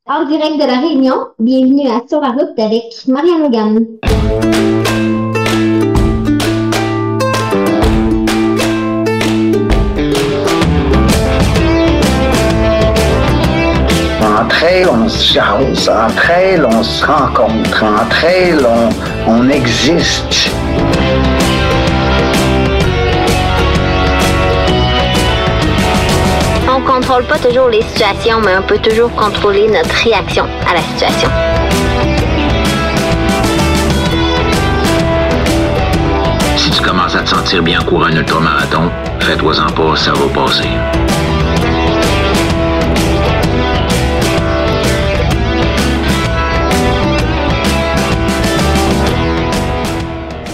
En direct de La Réunion, bienvenue à Sur la route avec Marianne Logan. Entre elles, on se jase, entre elles, on se rencontre, entre elles, on existe. On contrôle pas toujours les situations, mais on peut toujours contrôler notre réaction à la situation. Si tu commences à te sentir bien en courant un ultramarathon, fais-toi-en pas, ça va passer.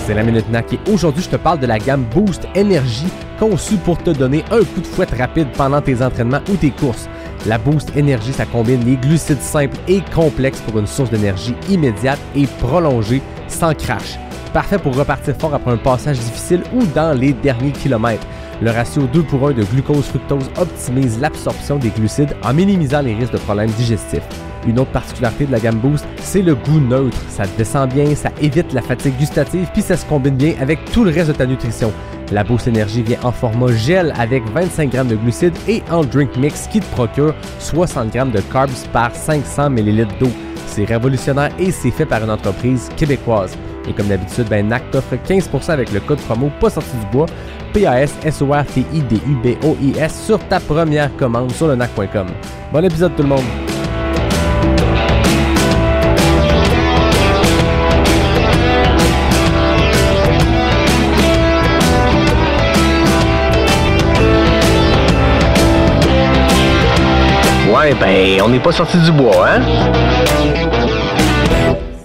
C'est la Minute NAC et aujourd'hui, je te parle de la gamme Boost Énergie conçue pour te donner un coup de fouette rapide pendant tes entraînements ou tes courses. La Boost Énergie, ça combine les glucides simples et complexes pour une source d'énergie immédiate et prolongée sans crash. Parfait pour repartir fort après un passage difficile ou dans les derniers kilomètres. Le ratio 2:1 de glucose-fructose optimise l'absorption des glucides en minimisant les risques de problèmes digestifs. Une autre particularité de la gamme Boost, c'est le goût neutre. Ça descend bien, ça évite la fatigue gustative, puis ça se combine bien avec tout le reste de ta nutrition. La Boost Énergie vient en format gel avec 25 g de glucides et en drink mix qui te procure 60 g de carbs par 500 ml d'eau. C'est révolutionnaire et c'est fait par une entreprise québécoise. Et comme d'habitude, NAC t'offre 15% avec le code promo pas sorti du bois, PASSORTIDUBOIS sur ta première commande sur le NAC.com. Bon épisode tout le monde! Ouais, on n'est pas sorti du bois, hein?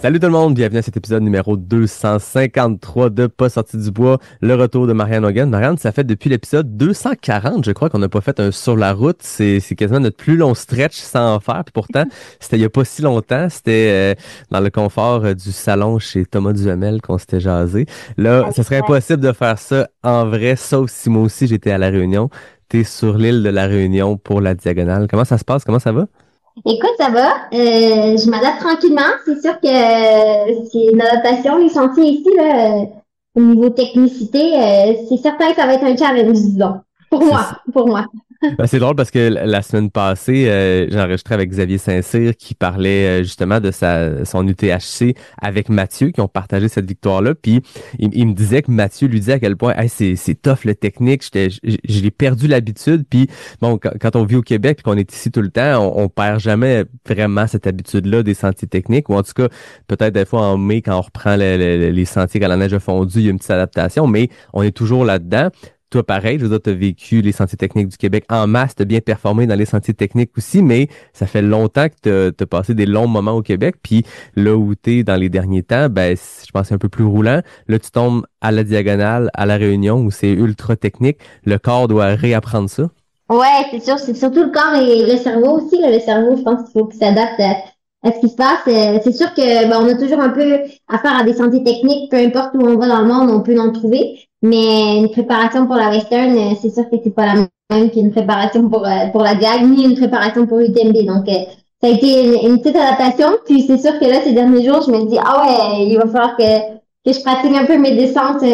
Salut tout le monde, bienvenue à cet épisode numéro 253 de Pas sorti du bois, le retour de Marianne Hogan. Marianne, ça fait depuis l'épisode 240, je crois qu'on n'a pas fait un sur la route. C'est quasiment notre plus long stretch sans en faire. Puis pourtant, c'était il n'y a pas si longtemps. C'était dans le confort du salon chez Thomas Duhamel qu'on s'était jasé. Là, ce serait impossible de faire ça en vrai, sauf si moi aussi j'étais à La Réunion. T'es sur l'île de La Réunion pour la diagonale. Comment ça se passe? Comment ça va? Écoute, ça va. Je m'adapte tranquillement. C'est sûr que c'est une adaptation. Les sentiers ici, là, au niveau technicité, c'est certain que ça va être un challenge, disons. Pour moi. C'est drôle parce que la semaine passée, j'ai enregistré avec Xavier Saint-Cyr qui parlait justement de son UTHC avec Mathieu qui ont partagé cette victoire-là. Puis il me disait que Mathieu lui disait à quel point hey, c'est tough le technique, j'ai perdu l'habitude. Puis bon, quand on vit au Québec et qu'on est ici tout le temps, on perd jamais vraiment cette habitude-là des sentiers techniques. Ou en tout cas, peut-être des fois en mai, quand on reprend les sentiers quand la neige a fondu, il y a une petite adaptation, mais on est toujours là-dedans. Toi, pareil, je veux dire, tu as vécu les sentiers techniques du Québec en masse, tu as bien performé dans les sentiers techniques aussi, mais ça fait longtemps que tu as passé des longs moments au Québec, puis là où tu es dans les derniers temps, je pense que c'est un peu plus roulant. Là, tu tombes à la diagonale, à La Réunion, où c'est ultra technique. Le corps doit réapprendre ça. Ouais, c'est sûr. C'est surtout le corps et le cerveau aussi. Là. Le cerveau, je pense qu'il faut qu'il s'adapte à ce qui se passe. C'est sûr que on a toujours un peu affaire à des sentiers techniques, peu importe où on va dans le monde, on peut en trouver. Mais une préparation pour la Western, c'est sûr que c'est pas la même qu'une préparation pour la Diag, ni une préparation pour l'UTMB. Donc, ça a été une petite adaptation. Puis c'est sûr que là, ces derniers jours, je me dis, il va falloir que je pratique un peu mes descentes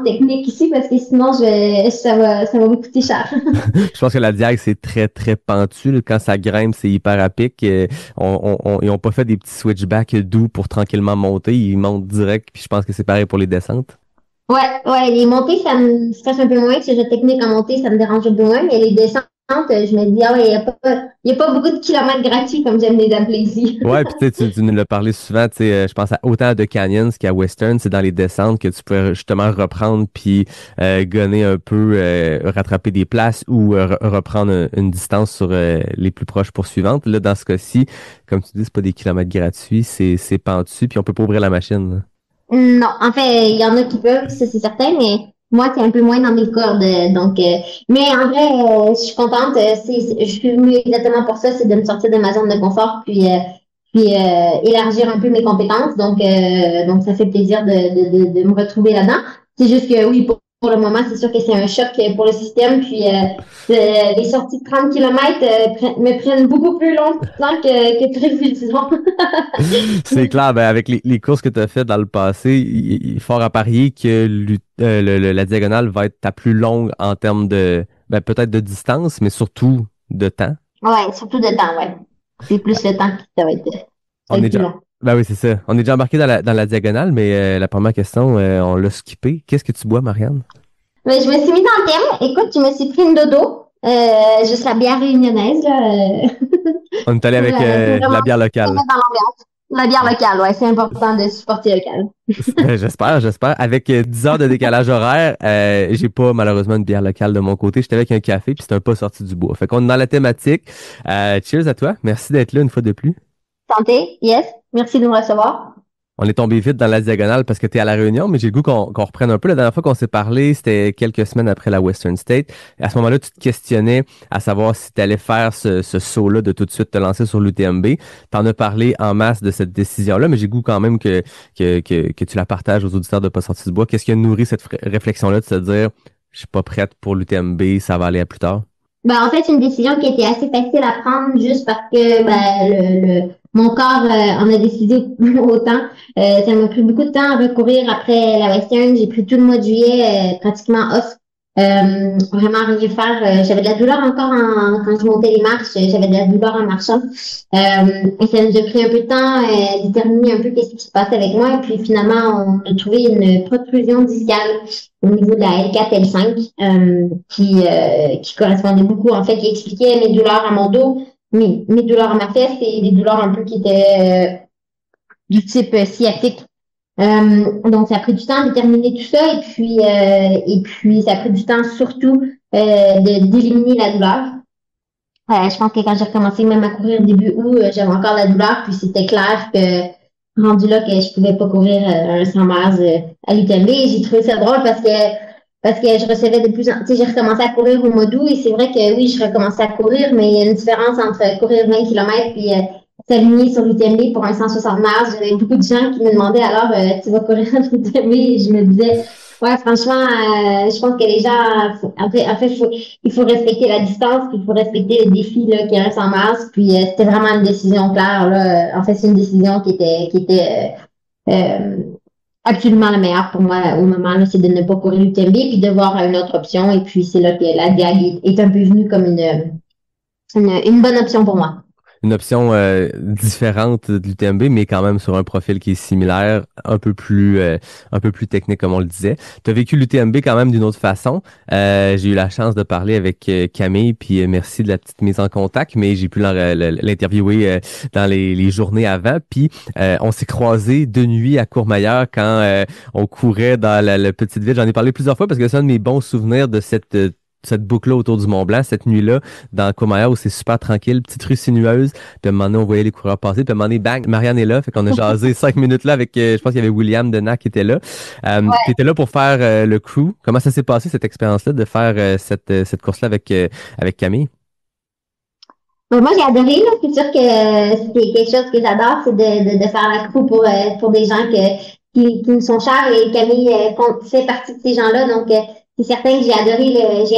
techniques ici parce que sinon, ça va me coûter cher. Je pense que la Diag, c'est très, très pentu. Là. Quand ça grimpe, c'est hyper à pic. Ils ont pas fait des petits switchbacks doux pour tranquillement monter. Ils montent direct. Puis je pense que c'est pareil pour les descentes. Ouais, les montées, ça me stresse un peu moins, que j'ai technique en montée, ça me dérange un peu moins, mais les descentes, je me dis, il y a pas beaucoup de kilomètres gratuits, comme j'aime les appeler ici. Ouais, puis tu nous l'as parlé souvent, je pense autant à The Canyons qu'à Western, c'est dans les descentes que tu peux justement reprendre puis gonner un peu, rattraper des places ou reprendre une distance sur les plus proches poursuivantes. Là, dans ce cas-ci, comme tu dis, c'est pas des kilomètres gratuits, c'est pentu, puis on peut pas ouvrir la machine. Là. Non, en fait, il y en a qui peuvent, ça c'est certain, mais moi, c'est un peu moins dans mes cordes. Donc, mais en vrai, je suis contente. Je suis venue exactement pour ça, c'est de me sortir de ma zone de confort, puis élargir un peu mes compétences. Donc, ça fait plaisir de me retrouver là-dedans. C'est juste que oui, pour pour le moment, c'est sûr que c'est un choc pour le système. Puis les sorties de 30 km me prennent beaucoup plus longtemps que prévu, disons. C'est clair, ben avec les courses que tu as faites dans le passé, il est fort à parier que la diagonale va être ta plus longue en termes de peut-être de distance, mais surtout de temps. Ouais, surtout de temps, ouais. C'est plus le temps qui ça va être On est plus déjà, long. ben oui, c'est ça. On est déjà embarqué dans la diagonale, mais la première question, on l'a skippé. Qu'est-ce que tu bois, Marianne? Mais je me suis mise dans le thème. Écoute, je me suis pris une dodo. Juste la bière réunionnaise, là. On est allé avec la bière locale. Dans l'ambiance. La bière locale, ouais, c'est important de supporter local. J'espère. Avec 10 heures de décalage horaire, j'ai pas malheureusement une bière locale de mon côté. J'étais avec un café, puis c'est un pas sorti du bois. Fait qu'on est dans la thématique. Cheers à toi. Merci d'être là une fois de plus. Santé, yes. Merci de nous recevoir. On est tombé vite dans la diagonale parce que tu es à La Réunion, mais j'ai le goût qu'on reprenne un peu. La dernière fois qu'on s'est parlé, c'était quelques semaines après la Western State. Et à ce moment-là, tu te questionnais à savoir si tu allais faire ce saut-là de tout de suite te lancer sur l'UTMB. Tu en as parlé en masse de cette décision-là, mais j'ai le goût quand même que tu la partages aux auditeurs de Pas sorti du bois. Qu'est-ce qui a nourri cette réflexion-là de se dire « Je suis pas prête pour l'UTMB, ça va aller à plus tard ». Ben, en fait, c'est une décision qui était assez facile à prendre juste parce que mon corps en a décidé autant. Ça m'a pris beaucoup de temps à recourir après la Western. J'ai pris tout le mois de juillet pratiquement off. Vraiment rien faire. J'avais de la douleur encore quand je montais les marches. J'avais de la douleur en marchant. Et ça nous a pris un peu de temps à déterminer un peu qu'est-ce qui se passait avec moi. Et puis finalement, on a trouvé une protrusion discale au niveau de la L4, L5 qui correspondait beaucoup, en fait, qui expliquait mes douleurs à mon dos, mes douleurs à ma fesse et des douleurs un peu qui étaient du type sciatique. Donc, ça a pris du temps à déterminer tout ça et puis ça a pris du temps surtout d'éliminer la douleur. Je pense que quand j'ai recommencé même à courir début août, j'avais encore la douleur, puis c'était clair que rendu là que je pouvais pas courir un 100 miles à l'UTMB. Et j'ai trouvé ça drôle parce que je recevais de plus en plus, j'ai recommencé à courir au mois d'août et c'est vrai que oui, je recommençais à courir, mais il y a une différence entre courir 20 km puis s'aligner sur l'UTMB pour un 160 miles. J'avais beaucoup de gens qui me demandaient alors tu vas courir à l'UTMB et je me disais ouais, franchement, je pense que les gens, en fait, il faut respecter la distance, puis il faut respecter le défi là, qui est un 100 miles. Puis c'était vraiment une décision claire. Là. En fait, c'est une décision qui était absolument la meilleure pour moi au moment là, c'est de ne pas courir l'UTMB puis de voir une autre option. Et puis c'est là que la diag est un peu venue comme une bonne option pour moi. Une option différente de l'UTMB, mais quand même sur un profil qui est similaire, un peu plus technique, comme on le disait. Tu as vécu l'UTMB quand même d'une autre façon. J'ai eu la chance de parler avec Camille, puis merci de la petite mise en contact, mais j'ai pu l'interviewer dans les journées avant. Puis on s'est croisés de nuit à Courmayeur quand on courait dans la petite ville. J'en ai parlé plusieurs fois parce que c'est un de mes bons souvenirs de cette boucle-là autour du Mont-Blanc, cette nuit-là, dans Courmayeur, où c'est super tranquille, petite rue sinueuse, puis à un moment donné, on voyait les coureurs passer, puis à un moment donné, bang, Marianne est là, fait qu'on a jasé 5 minutes là avec, je pense qu'il y avait William Denac qui était là. Ouais. Tu étais là pour faire le crew. Comment ça s'est passé, cette expérience-là, de faire cette course-là avec Camille? Moi, j'ai adoré, là. C'est sûr que c'est quelque chose que j'adore, c'est de faire la crew pour des gens qui me sont chers, et Camille fait partie de ces gens-là, donc c'est certain que j'ai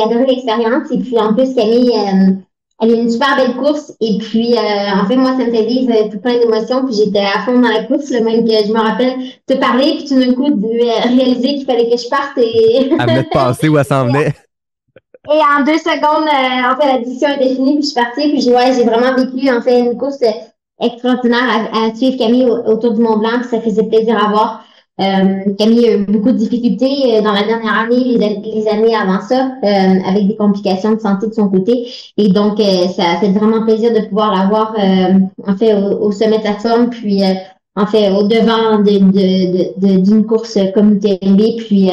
adoré l'expérience. Et puis en plus, Camille, elle a une super belle course. Et puis en fait, moi, ça me fait vivre tout plein d'émotions. Puis j'étais à fond dans la course, là, même que je me rappelle te parler, puis tout d'un coup de réaliser qu'il fallait que je parte. Et elle venait de passer où elle s'en venait. Et en 2 secondes, en fait, la décision était finie, puis je suis partie. Puis j'ai vraiment vécu en fait une course extraordinaire à suivre Camille autour du Mont-Blanc. Puis ça faisait plaisir à voir. Camille a eu beaucoup de difficultés dans la dernière année, les années avant ça, avec des complications de santé de son côté. Et donc, ça fait vraiment plaisir de pouvoir la voir en fait au sommet de sa forme, puis en fait au devant d'une course comme l'UTMB. Puis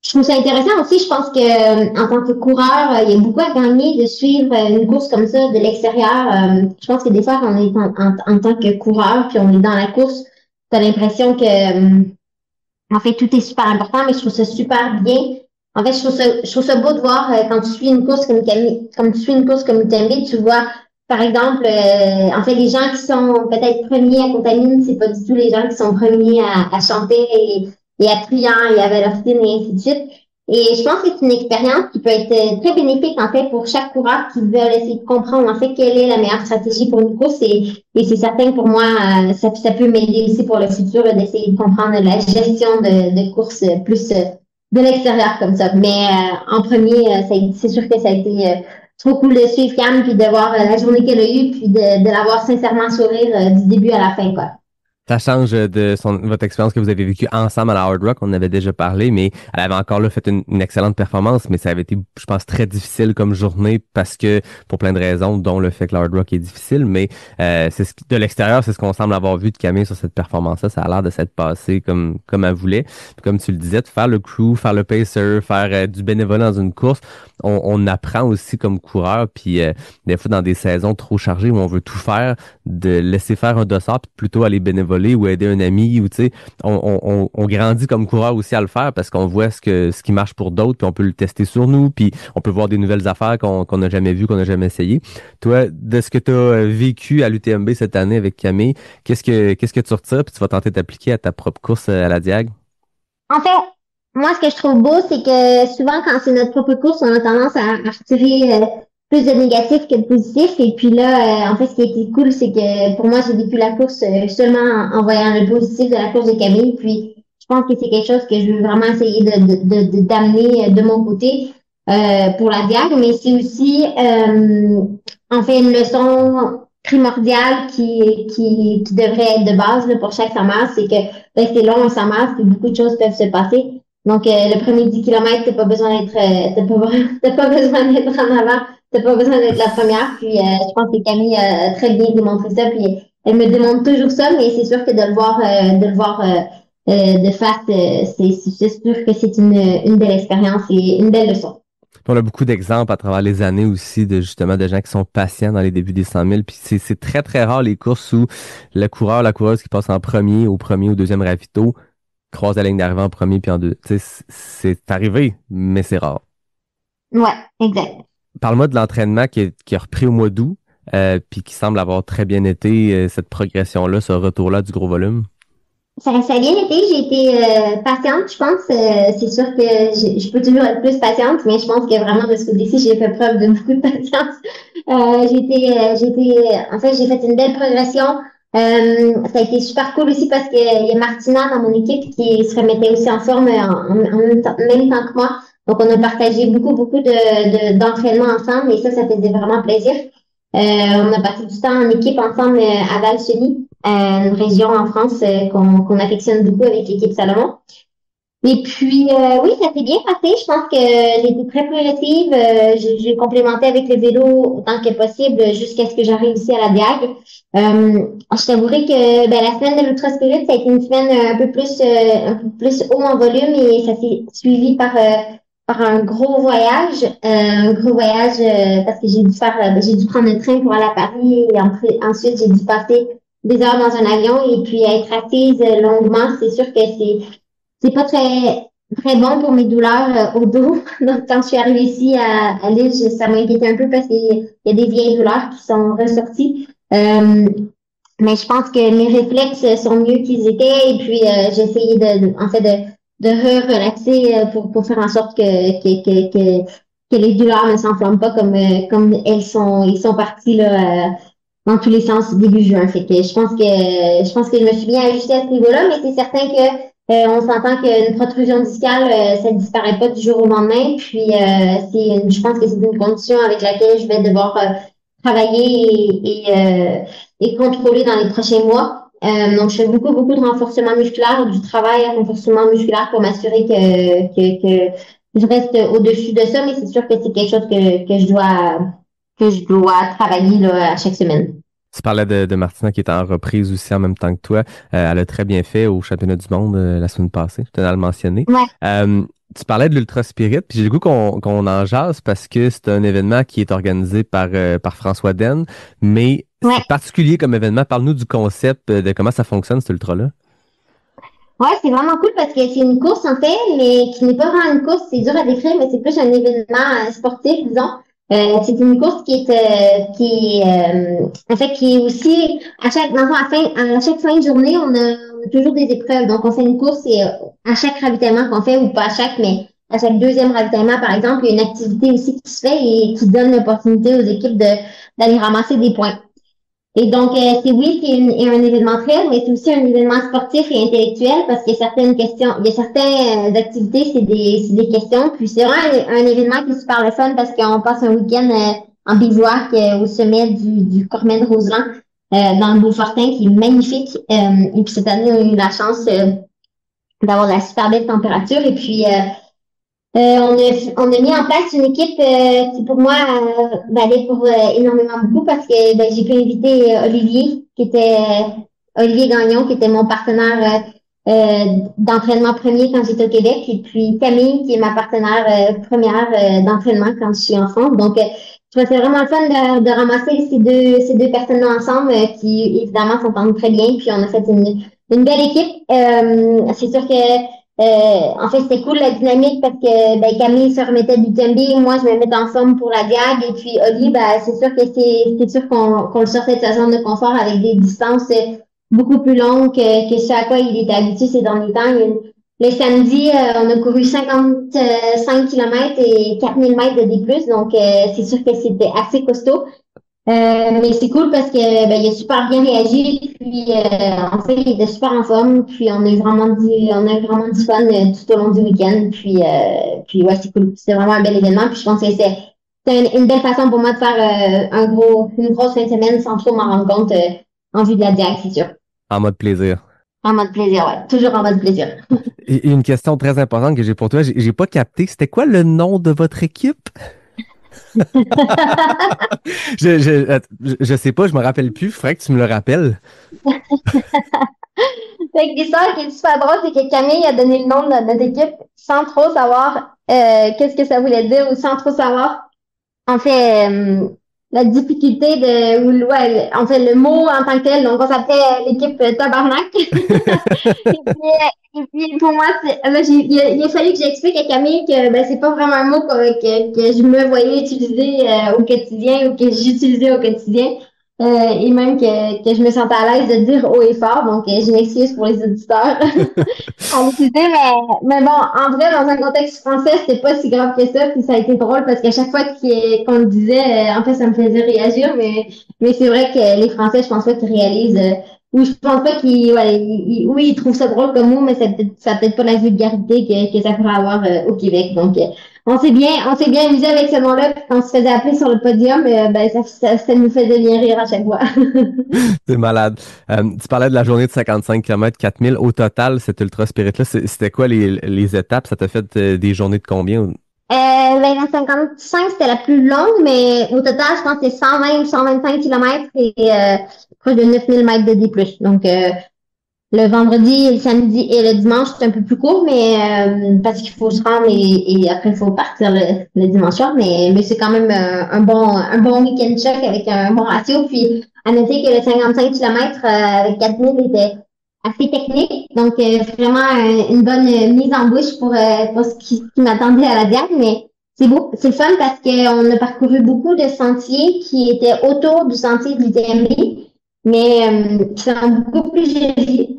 je trouve ça intéressant aussi. Je pense que en tant que coureur, il y a beaucoup à gagner de suivre une course comme ça de l'extérieur. Je pense que des fois, quand on est en tant que coureur, puis on est dans la course, t'as l'impression que en fait, tout est super important, mais je trouve ça super bien. En fait, je trouve ça beau de voir quand tu suis une course comme l'UTMB, tu vois, par exemple, en fait, les gens qui sont peut-être premiers à Contamine, c'est pas du tout les gens qui sont premiers à chanter et à Truand et à Vallorcine et ainsi de suite. Et je pense que c'est une expérience qui peut être très bénéfique, en fait, pour chaque coureur qui veut essayer de comprendre, en fait, quelle est la meilleure stratégie pour une course. Et c'est certain pour moi, ça peut m'aider aussi pour le futur, là, d'essayer de comprendre la gestion de course plus de l'extérieur comme ça. Mais en premier, c'est sûr que ça a été trop cool de suivre Cam, puis de voir la journée qu'elle a eue, puis de la voir sincèrement sourire du début à la fin, quoi. Ça change de votre expérience que vous avez vécue ensemble à la Hard Rock. On en avait déjà parlé, mais elle avait encore là fait une excellente performance, mais ça avait été, je pense, très difficile comme journée parce que, pour plein de raisons, dont le fait que la Hard Rock est difficile, mais de l'extérieur, c'est ce qu'on semble avoir vu de Camille sur cette performance-là. Ça a l'air de s'être passé comme elle voulait. Puis comme tu le disais, de faire le crew, faire le pacer, faire du bénévolat dans une course, on apprend aussi comme coureur, puis des fois dans des saisons trop chargées où on veut tout faire, de laisser faire un dossard, puis plutôt aller bénévoler ou aider un ami, ou tu sais, on grandit comme coureur aussi à le faire parce qu'on voit ce qui marche pour d'autres, puis on peut le tester sur nous, puis on peut voir des nouvelles affaires qu'on n'a jamais vues, qu'on n'a jamais essayé. Toi, de ce que tu as vécu à l'UTMB cette année avec Camille, qu'est-ce que tu retires, puis tu vas tenter d'appliquer à ta propre course à la Diag? En fait, moi, ce que je trouve beau, c'est que souvent, quand c'est notre propre course, on a tendance à retirer plus de négatifs que de positifs. Et puis là, en fait, ce qui a été cool, c'est que pour moi, j'ai vécu la course seulement en voyant le positif de la course de Camille. Puis, je pense que c'est quelque chose que je veux vraiment essayer d'amener de mon côté pour la Diag. Mais c'est aussi, en fait, une leçon primordiale qui devrait être de base là, pour chaque summer, c'est que c'est long en summer, puis beaucoup de choses peuvent se passer. Donc, le premier 10 km, t'as pas besoin d'être en avant, t'as pas besoin d'être la première. Puis, je pense que Camille a très bien démontré ça. Puis, elle me démontre toujours ça, mais c'est sûr que de le voir de face, c'est sûr que c'est une belle expérience et une belle leçon. Puis on a beaucoup d'exemples à travers les années aussi de justement de gens qui sont patients dans les débuts des 100 000. Puis c'est très, très rare les courses où le coureur, la coureuse qui passe en premier ou deuxième ravito croise la ligne d'arrivée en premier puis en deux. Tu sais, c'est arrivé, mais c'est rare. Ouais, exact. Parle-moi de l'entraînement qui a repris au mois d'août, puis qui semble avoir très bien été, cette progression-là, ce retour-là du gros volume. Ça a bien été. J'ai été patiente, je pense. C'est sûr que je peux toujours être plus patiente, mais je pense que vraiment de ce côté-ci, j'ai fait preuve de beaucoup de patience. En fait, j'ai fait une belle progression. Ça a été super cool aussi parce qu'il y a Martina dans mon équipe qui se remettait aussi en forme en même temps que moi. Donc, on a partagé beaucoup d'entraînement ensemble et ça faisait vraiment plaisir. On a passé du temps en équipe ensemble à Val-Cheny, une région en France qu'on affectionne beaucoup avec l'équipe Salomon. Et puis, oui, ça s'est bien passé. Je pense que j'ai été très progressive. J'ai complémenté avec le vélo autant que possible jusqu'à ce que j'arrive ici à la Diag. Je t'avouerai que la semaine de l'Ultra Spirit, ça a été une semaine un peu plus haut en volume et ça s'est suivi par un gros voyage. Parce que j'ai dû prendre le train pour aller à Paris et ensuite j'ai dû passer des heures dans un avion et puis être assise longuement. C'est sûr que c'est pas très très bon pour mes douleurs au dos. Donc, quand je suis arrivée ici à Lille, ça m'a inquiété un peu parce qu'il y a des vieilles douleurs qui sont ressorties. Mais je pense que mes réflexes sont mieux qu'ils étaient et puis j'ai essayé de relaxer pour faire en sorte que les douleurs ne s'enflamment pas comme ils sont partis là dans tous les sens début juin. Fait que je pense que je me suis bien ajustée à ce niveau-là, mais c'est certain que on s'entend qu'une protrusion discale, ça ne disparaît pas du jour au lendemain. Puis, je pense que c'est une condition avec laquelle je vais devoir travailler et contrôler dans les prochains mois. Donc, je fais beaucoup de renforcement musculaire, du travail à renforcement musculaire pour m'assurer que je reste au-dessus de ça. Mais c'est sûr que c'est quelque chose que je dois travailler là, à chaque semaine. Tu parlais de Martina qui est en reprise aussi en même temps que toi. Elle a très bien fait au championnat du monde la semaine passée. Je tenais à le mentionner. Ouais. Tu parlais de l'Ultra Spirit, puis j'ai le goût qu'on en jase parce que c'est un événement qui est organisé par François Den, mais c'est particulier comme événement. Parle-nous du concept, de comment ça fonctionne, cet ultra-là. Ouais, c'est vraiment cool parce que c'est une course en fait, mais qui n'est pas vraiment une course, c'est dur à décrire, mais c'est plus un événement sportif, disons. C'est une course qui est aussi à chaque fin de journée, on a toujours des épreuves. Donc on fait une course et à chaque ravitaillement qu'on fait ou pas à chaque, mais à chaque deuxième ravitaillement, par exemple, il y a une activité aussi qui se fait et qui donne l'opportunité aux équipes d'aller ramasser des points. Et donc, c'est un événement trail, mais c'est aussi un événement sportif et intellectuel parce qu'il y a certaines questions, il y a certaines activités, c'est des questions. Puis c'est vraiment un événement qui est super le fun parce qu'on passe un week-end en bivouac au sommet du Cormet de Roseland dans le Beaufortin qui est magnifique. Et puis cette année, on a eu la chance d'avoir de la super belle température. Et puis on a mis en place une équipe qui pour moi valait pour énormément beaucoup parce que j'ai pu inviter Olivier Gagnon, qui était mon partenaire d'entraînement premier quand j'étais au Québec, et puis Camille, qui est ma partenaire première d'entraînement quand je suis en France. Donc, je trouvais que c'est vraiment le fun de ramasser ces deux personnes-là ensemble qui, évidemment, s'entendent très bien. Puis, on a fait une belle équipe. C'est sûr que en fait, c'était cool la dynamique parce que Camille se remettait du camping, moi je me mettais en forme pour la diag et puis Oli, c'est sûr que c'est sûr qu'on le sortait de sa zone de confort avec des distances beaucoup plus longues que ce à quoi il était habitué ces derniers temps. Le samedi, on a couru 55 km et 4000 mètres de D+, donc c'est sûr que c'était assez costaud. Mais c'est cool parce que il a super bien réagi, puis en fait il était super en forme, puis on a vraiment du fun tout au long du week-end, puis ouais, c'est cool, c'était vraiment un bel événement, puis je pense que c'est une belle façon pour moi de faire une grosse fin de semaine sans trop m'en rendre compte en vue de la diag, c'est sûr. En mode plaisir. En mode plaisir, ouais, toujours en mode plaisir. Et une question très importante que j'ai pour toi, j'ai pas capté, c'était quoi le nom de votre équipe? je sais pas, je me rappelle plus. Faudrait que tu me le rappelles. L'histoire qui est super drôle, c'est que Camille a donné le nom de notre équipe sans trop savoir qu'est-ce que ça voulait dire ou sans trop savoir, en fait, la difficulté en fait, le mot en tant que tel. Donc, on s'appelait l'équipe Tabarnak. Et puis, pour moi, il a fallu que j'explique à Camille que c'est pas vraiment un mot que je me voyais utiliser au quotidien ou que j'utilisais au quotidien. Et même que je me sentais à l'aise de dire haut et fort. Donc, je m'excuse pour les auditeurs à l'utiliser. Mais bon, en vrai, dans un contexte français, c'était pas si grave que ça. Puis ça a été drôle parce qu'à chaque fois qu'on le disait, en fait, ça me faisait réagir. Mais c'est vrai que les Français, je pense pas qu'ils réalisent... ou je pense pas oui, ils trouvent ça drôle comme mot, mais ça peut-être pas la vulgarité que ça pourrait avoir au Québec. Donc, on s'est bien amusé avec ce nom-là. Puis quand on se faisait appeler sur le podium, ça nous faisait bien rire à chaque fois. C'est malade. Tu parlais de la journée de 55 km, 4000. Au total, cet Ultra Spirit-là, c'était quoi les étapes? Ça t'a fait des journées de combien? La 55, c'était la plus longue, mais au total, je pense que c'est 120 ou 125 km et proche de 9000 mètres de D+. Donc, le vendredi, le samedi et le dimanche, c'est un peu plus court, mais parce qu'il faut se rendre et après, il faut partir le dimanche soir. Mais c'est quand même un bon week-end choc avec un bon ratio. Puis, à noter que le 55 km avec 4000 était assez technique. Donc, vraiment une bonne mise en bouche pour ce qui m'attendait à la diag. Mais c'est beau, c'est fun parce qu'on a parcouru beaucoup de sentiers qui étaient autour du sentier de l'UTMB, mais qui sont beaucoup plus jolis.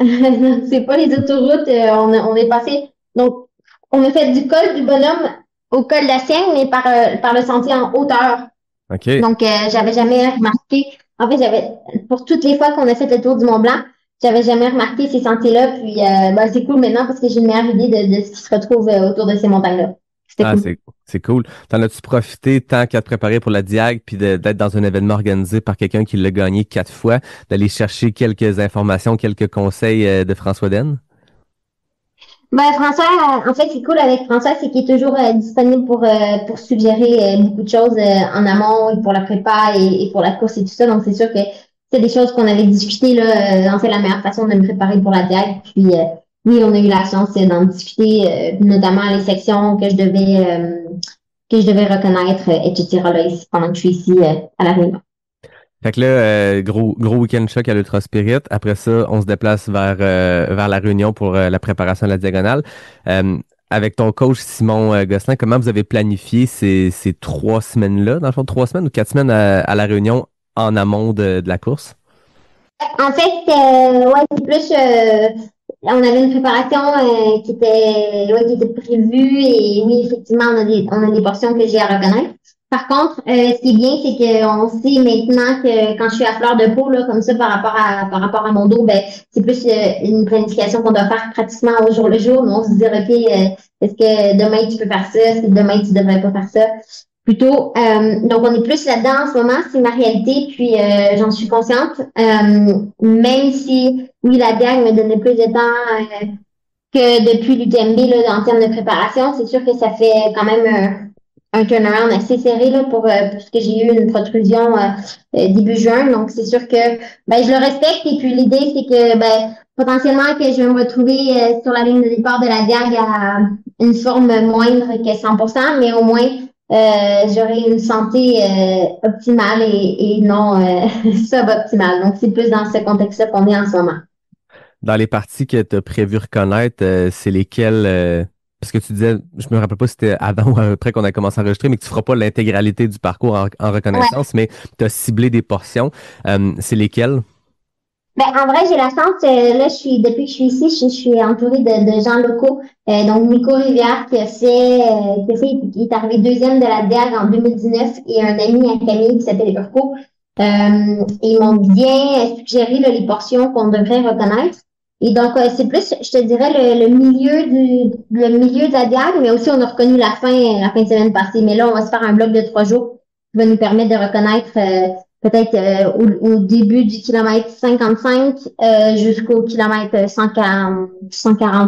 C'est pas les autoroutes. On est passé. Donc, on a fait du col du Bonhomme au col de la Sienne, mais par le sentier en hauteur. OK. Donc, j'avais jamais remarqué. En fait, pour toutes les fois qu'on a fait le tour du Mont-Blanc, j'avais jamais remarqué ces sentiers-là. Puis, c'est cool maintenant parce que j'ai une meilleure idée de ce qui se retrouve autour de ces montagnes-là. Cool. C'est cool. T'en as-tu profité tant qu'à te préparer pour la diag puis d'être dans un événement organisé par quelqu'un qui l'a gagné 4 fois, d'aller chercher quelques informations, quelques conseils de François Den? François, en fait, c'est cool avec François, c'est qu'il est toujours disponible pour suggérer beaucoup de choses en amont et pour la prépa et pour la course et tout ça. Donc, c'est sûr que c'est des choses qu'on avait discutées là. En fait, la meilleure façon de me préparer pour la diag. Puis, oui, on a eu la chance d'en discuter, notamment les sections que je devais reconnaître, etc. là, ici, pendant que je suis ici à La Réunion. Fait que là, gros week-end choc à l'Ultra Spirit. Après ça, on se déplace vers La Réunion pour la préparation de la diagonale. Avec ton coach Simon Gosselin, comment vous avez planifié ces 3 semaines-là? Dans le fond, 3 semaines ou 4 semaines à La Réunion en amont de la course? En fait, ouais, c'est plus, on avait une préparation qui était prévue et oui, effectivement, on a des portions que j'ai à reconnaître. Par contre, ce qui est bien, c'est qu'on sait maintenant que quand je suis à fleur de peau, là, comme ça, par rapport à mon dos, ben, c'est plus une planification qu'on doit faire pratiquement au jour le jour. Mais on se dit, OK, est-ce que demain tu peux faire ça? Est-ce que demain tu devrais pas faire ça? Plutôt, donc on est plus là-dedans en ce moment, c'est ma réalité, puis j'en suis consciente. Même si, oui, la diag me donnait plus de temps que depuis l'UTMB là, en termes de préparation, c'est sûr que ça fait quand même un turnaround assez serré là, parce que j'ai eu une protrusion début juin. Donc c'est sûr que ben, je le respecte et puis l'idée c'est que ben, potentiellement que je vais me retrouver sur la ligne de départ de la diag à une forme moindre que 100%, mais au moins j'aurai une santé optimale et non suboptimale. Donc, c'est plus dans ce contexte-là qu'on est en ce moment. Dans les parties que tu as prévu reconnaître, c'est lesquelles parce que tu disais, je me rappelle pas si c'était avant ou après qu'on a commencé à enregistrer, mais que tu feras pas l'intégralité du parcours en reconnaissance, mais tu as ciblé des portions. C'est lesquelles? Ben, en vrai, j'ai la chance, là, depuis que je suis ici, je suis entourée de gens locaux. Donc, Nico Rivière qui est arrivé deuxième de la DIAG en 2019 et un ami à Camille qui s'appelle Urco. Ils m'ont bien suggéré là, les portions qu'on devrait reconnaître. Et donc, c'est plus, je te dirais, le milieu de la DIAG, mais aussi on a reconnu la fin de semaine passée. Mais là, on va se faire un bloc de 3 jours qui va nous permettre de reconnaître peut-être au début du kilomètre 55 jusqu'au kilomètre 140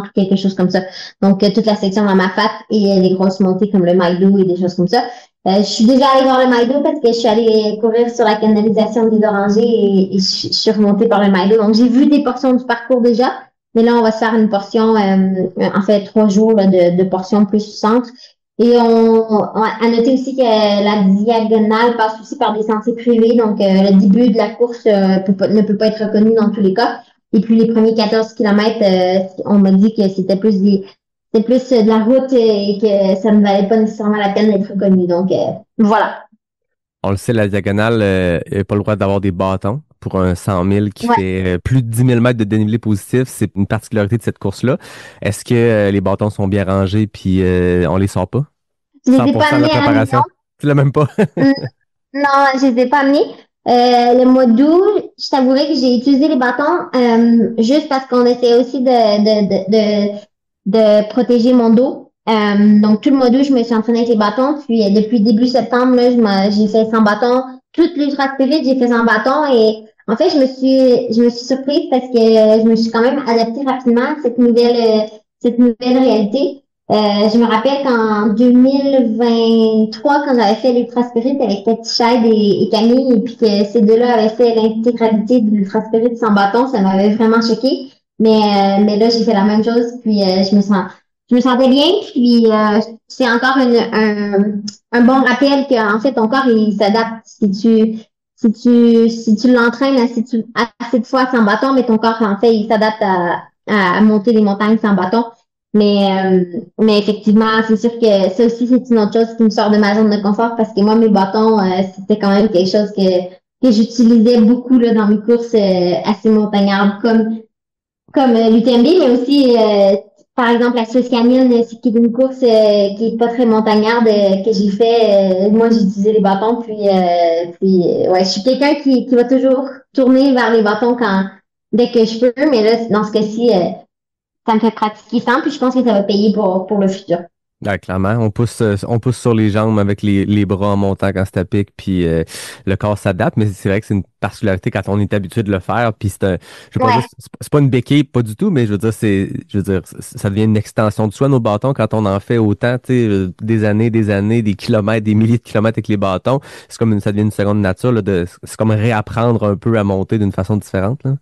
ou quelque chose comme ça. Donc, toute la section dans ma fat et les grosses montées comme le Maïdou et des choses comme ça. Je suis déjà allée voir le Maïdou parce que je suis allée courir sur la canalisation des Orangers et je suis remontée par le Maïdou. Donc, j'ai vu des portions du parcours déjà. Mais là, on va se faire une portion, en fait, 3 jours là, de portions plus centre. Et on a noté aussi que la diagonale passe aussi par des sentiers privés, donc le début de la course ne peut pas être reconnu dans tous les cas. Et puis les premiers 14 kilomètres, on m'a dit que c'était plus de la route et que ça ne valait pas nécessairement la peine d'être reconnu. Donc voilà. On le sait, la diagonale n'a pas le droit d'avoir des bâtons pour un 100 000 qui fait plus de 10 000 mètres de dénivelé positif. C'est une particularité de cette course-là. Est-ce que les bâtons sont bien rangés puis on les sort pas? Je les ai pas amenés à la maison. Tu l'as même pas? Non, je les ai pas amenés. Le mois d'août, je t'avouerai que j'ai utilisé les bâtons juste parce qu'on essayait aussi de protéger mon dos. Donc, tout le mois d'août, je me suis entraînée avec les bâtons. Puis, depuis début septembre, là, j'ai fait sans bâton. Toute l'Ultra Spirit, j'ai fait sans bâton. Et en fait, je me suis surprise parce que je me suis quand même adaptée rapidement à cette nouvelle réalité. Je me rappelle qu'en 2023, quand j'avais fait l'Ultra Spirit avec Cathy Scheid et Camille, et puis que ces deux-là avaient fait l'intégralité de l'Ultra Spirit sans bâton, ça m'avait vraiment choquée. Mais là, j'ai fait la même chose, puis je me sentais bien, puis c'est encore un bon rappel qu'en fait, ton corps, il s'adapte. Si tu l'entraînes assez de fois sans bâton, mais ton corps, en fait, il s'adapte à monter les montagnes sans bâton. Mais effectivement, c'est sûr que ça aussi, c'est une autre chose qui me sort de ma zone de confort parce que moi, mes bâtons, c'était quand même quelque chose que j'utilisais beaucoup là, dans mes courses assez montagnardes comme l'UTMB, mais aussi, par exemple, la Swiss Canyon, qui est une course qui est pas très montagnarde que j'ai fait. Moi, j'ai utilisé les bâtons, ouais, je suis quelqu'un qui va toujours tourner vers les bâtons dès que je peux, mais là, dans ce cas-ci, ça me fait pratiquer ça, puis je pense que ça va payer pour le futur. Ouais, clairement, on pousse sur les jambes avec les bras en montant quand c'est à pic, puis le corps s'adapte, mais c'est vrai que c'est une particularité quand on est habitué de le faire, puis je veux pas dire, c'est pas une béquille, pas du tout, mais je veux dire, ça devient une extension de soi, nos bâtons, quand on en fait autant, tu sais, des années, des kilomètres, des milliers de kilomètres avec les bâtons, ça devient une seconde nature, là, c'est comme réapprendre un peu à monter d'une façon différente, là.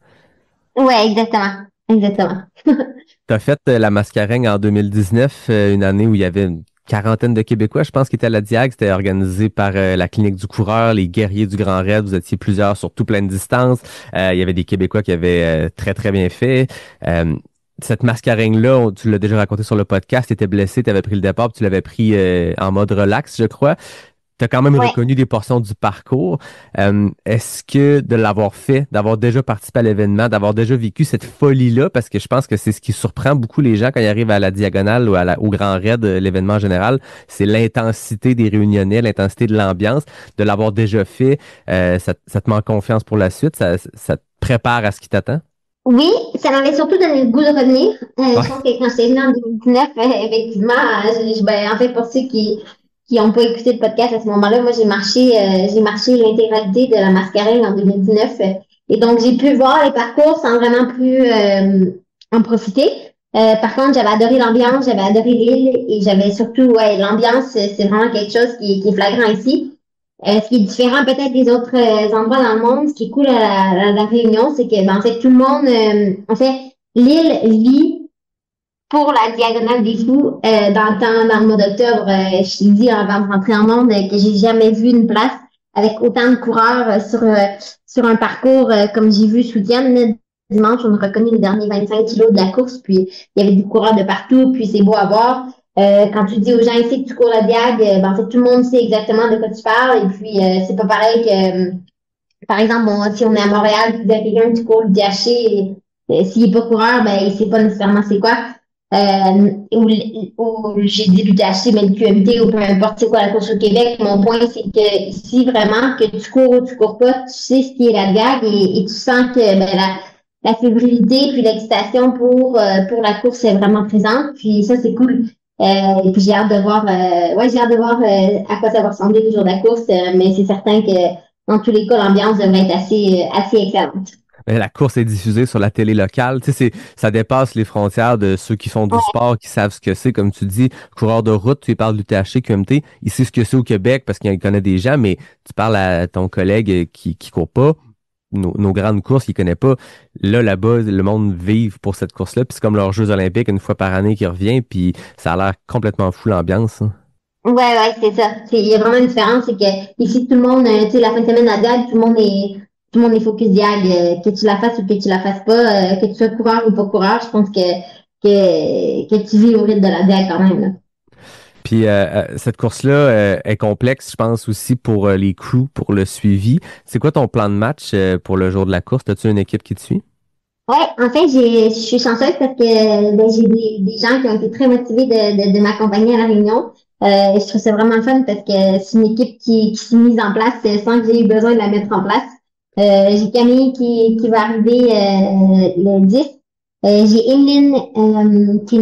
Ouais, exactement. Tu as fait la Mascareigne en 2019, une année où il y avait une quarantaine de Québécois, je pense, qui étaient à la Diag. C'était organisé par la Clinique du Coureur, les Guerriers du Grand Raid. Vous étiez plusieurs sur tout plein de distances. Il y avait des Québécois qui avaient très, très bien fait. Cette Mascareigne-là, tu l'as déjà raconté sur le podcast, tu étais blessé, tu avais pris le départ, puis tu l'avais pris en mode relax, je crois. tu as quand même Ouais. reconnu des portions du parcours. Est-ce que de l'avoir fait, d'avoir déjà participé à l'événement, d'avoir déjà vécu cette folie-là, parce que je pense que c'est ce qui surprend beaucoup les gens quand ils arrivent à la Diagonale ou au Grand Raid, l'événement en général, c'est l'intensité des réunionnais, l'intensité de l'ambiance. De l'avoir déjà fait, ça te met en confiance pour la suite, ça te prépare à ce qui t'attend? Oui, ça m'avait surtout donné le goût de revenir. Ouais. Je pense que quand j'étais venue en 2019, effectivement, en fait, pour ceux qui n'ont pas écouté le podcast à ce moment-là, moi, j'ai marché l'intégralité de la Mascarille en 2019. Et donc, j'ai pu voir les parcours sans vraiment plus en profiter. Par contre, j'avais adoré l'ambiance, j'avais adoré l'île et j'avais surtout, ouais, l'ambiance, c'est vraiment quelque chose qui est flagrant ici. Ce qui est différent peut-être des autres endroits dans le monde, ce qui est cool à la Réunion, c'est que, en fait, tout le monde, en fait, l'île vit pour la Diagonale des Fous dans le temps, dans le mois d'octobre. Je t'ai dit avant de rentrer en monde que j'ai jamais vu une place avec autant de coureurs sur un parcours comme j'ai vu ce week-end. Dimanche, on a reconnu les derniers 25 kilos de la course, puis il y avait des coureurs de partout, puis c'est beau à voir. Quand tu dis aux gens ici que tu cours la diag, en fait, tout le monde sait exactement de quoi tu parles. Et puis, c'est pas pareil que, par exemple, si on est à Montréal, tu dis à quelqu'un que tu cours le DHC, s'il est pas coureur, ben, il sait pas nécessairement c'est quoi. Ou j'ai dit le DHC, mais le QMT, ou peu importe c'est quoi la course au Québec. Mon point, c'est que ici, vraiment, que tu cours ou tu cours pas, tu sais ce qui est la diag et tu sens que, ben, la fébrilité puis l'excitation pour la course est vraiment présente. Puis ça, c'est cool. Et puis j'ai hâte de voir à quoi ça va ressembler le jour de la course, mais c'est certain que dans tous les cas, l'ambiance devrait être assez excellente. Mais la course est diffusée sur la télé locale. Tu sais, ça dépasse les frontières de ceux qui font du sport, qui savent ce que c'est. Comme tu dis, coureur de route, tu parles du THC, QMT, il sait ce que c'est au Québec parce qu'il connaît des gens, mais tu parles à ton collègue qui court pas. Nos grandes courses qu'ils connaissent pas. Là-bas, le monde vive pour cette course-là. Puis c'est comme leurs Jeux olympiques une fois par année qui revient. Puis ça a l'air complètement fou l'ambiance. Hein. Ouais, c'est ça. Il y a vraiment une différence. C'est que ici, tout le monde, tu sais, la fin de semaine à diag, tout le monde est focus diag. Que tu la fasses ou que tu la fasses pas, que tu sois coureur ou pas coureur, je pense que tu vis au rythme de la diag quand même, là. Puis cette course-là est complexe, je pense, aussi pour les crews, pour le suivi. C'est quoi ton plan de match pour le jour de la course? As-tu une équipe qui te suit? Ouais, en fait, je suis chanceuse parce que j'ai des gens qui ont été très motivés de m'accompagner à la réunion. Je trouve ça vraiment fun parce que c'est une équipe qui s'est mise en place sans que j'ai eu besoin de la mettre en place. J'ai Camille qui va arriver le 10. J'ai Emeline qui est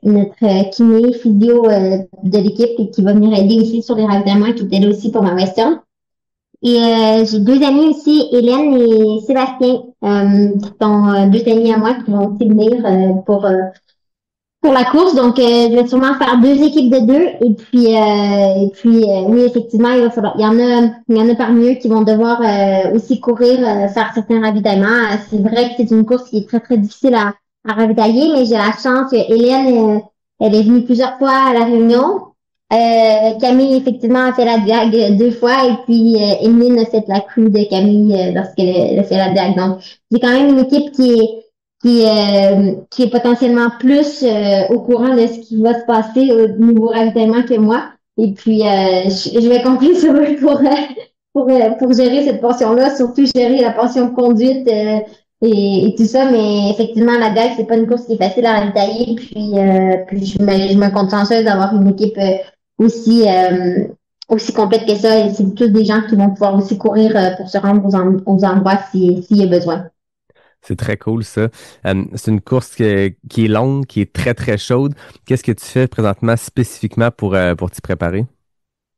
notre kiné physio de l'équipe et qui va venir aider aussi sur les ravitaillements, qui est là aussi pour ma western. Et j'ai deux amis aussi, Hélène et Sébastien, qui sont deux amis à moi qui vont aussi venir pour la course. Donc, je vais sûrement faire deux équipes de deux. Et puis, oui, effectivement, il y en a parmi eux qui vont devoir aussi courir, faire certains ravitaillements. C'est vrai que c'est une course qui est très, très difficile à ravitailler, mais j'ai la chance que Hélène, elle est venue plusieurs fois à la réunion. Camille, effectivement, a fait la diag deux fois. Et puis, Emeline a fait la crew de Camille lorsqu'elle a fait la diag. Donc, j'ai quand même une équipe qui est potentiellement plus au courant de ce qui va se passer au niveau ravitaillement que moi. Et puis, je vais compter sur eux pour gérer cette portion-là, surtout gérer la portion conduite et tout ça. Mais effectivement, la DAG, c'est pas une course qui est facile à ravitailler. Puis je me compte chanceuse d'avoir une équipe aussi complète que ça. Et c'est tous des gens qui vont pouvoir aussi courir pour se rendre aux endroits s'il y a besoin. C'est très cool, ça. C'est une course qui est longue, qui est très, très chaude. Qu'est-ce que tu fais présentement spécifiquement pour t'y préparer?